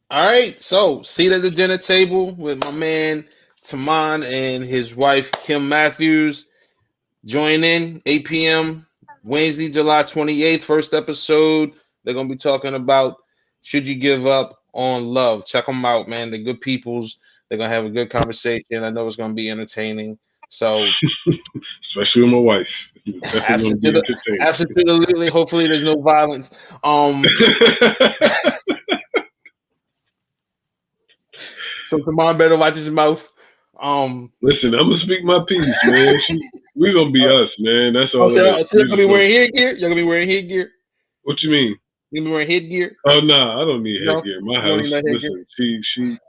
All right. So, seat at the dinner table with my man Taman and his wife Kim Matthews. Join in 8 p.m. Wednesday, July 28th, first episode. They're gonna be talking about should you give up on love. Check them out, man. They're good peoples. They're gonna have a good conversation. I know it's gonna be entertaining. So especially with my wife. It's definitely going to be entertaining. absolutely. Hopefully, there's no violence. So Tamon better watch his mouth. Listen, I'm gonna speak my piece, man. We're gonna be us, man. That's all. So you're gonna be wearing headgear. You're gonna be wearing headgear. What you mean? You gonna be wearing headgear? Oh no, I don't need headgear in my house. Listen,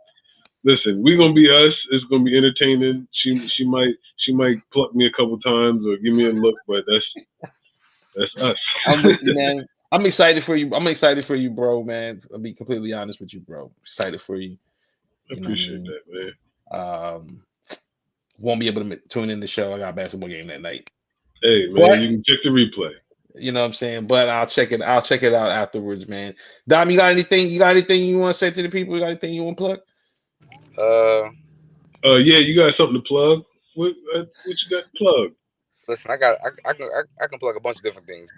listen. We're gonna be us. It's gonna be entertaining. She might pluck me a couple times or give me a look, but that's us. I'm with you, man. I'm excited for you. I'm excited for you, bro, man. I'll be completely honest with you, bro. Excited for you. I appreciate that, man. Won't be able to tune in the show. I got a basketball game that night. Hey, man, you can check the replay. You know what I'm saying? But I'll check it. I'll check it out afterwards, man. Dom, you got anything? You got anything you want to say to the people? You got anything you want to plug? Yeah, you got something to plug. What you got to plug? Listen, I can plug a bunch of different things.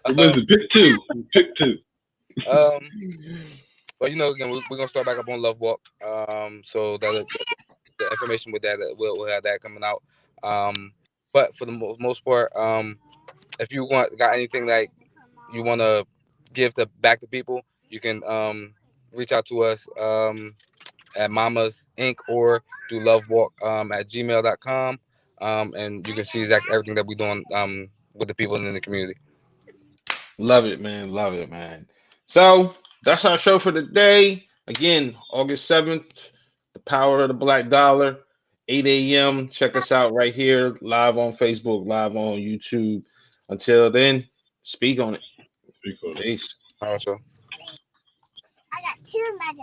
Listen, pick two. But again, we're gonna start back up on Love Walk. So that the information with that we'll have that coming out. But for the most part, if you got anything like you want to give back to people, you can reach out to us at Mamas Inc. or do lovewalk at gmail.com. And you can see exactly everything that we're doing with the people in the community. Love it, man. Love it, man. So that's our show for the day. Again, August 7th, the power of the black dollar, 8 a.m. Check us out right here, live on Facebook, live on YouTube. Until then, speak on it. Speak on it. Peace. All right, so. I got two medals.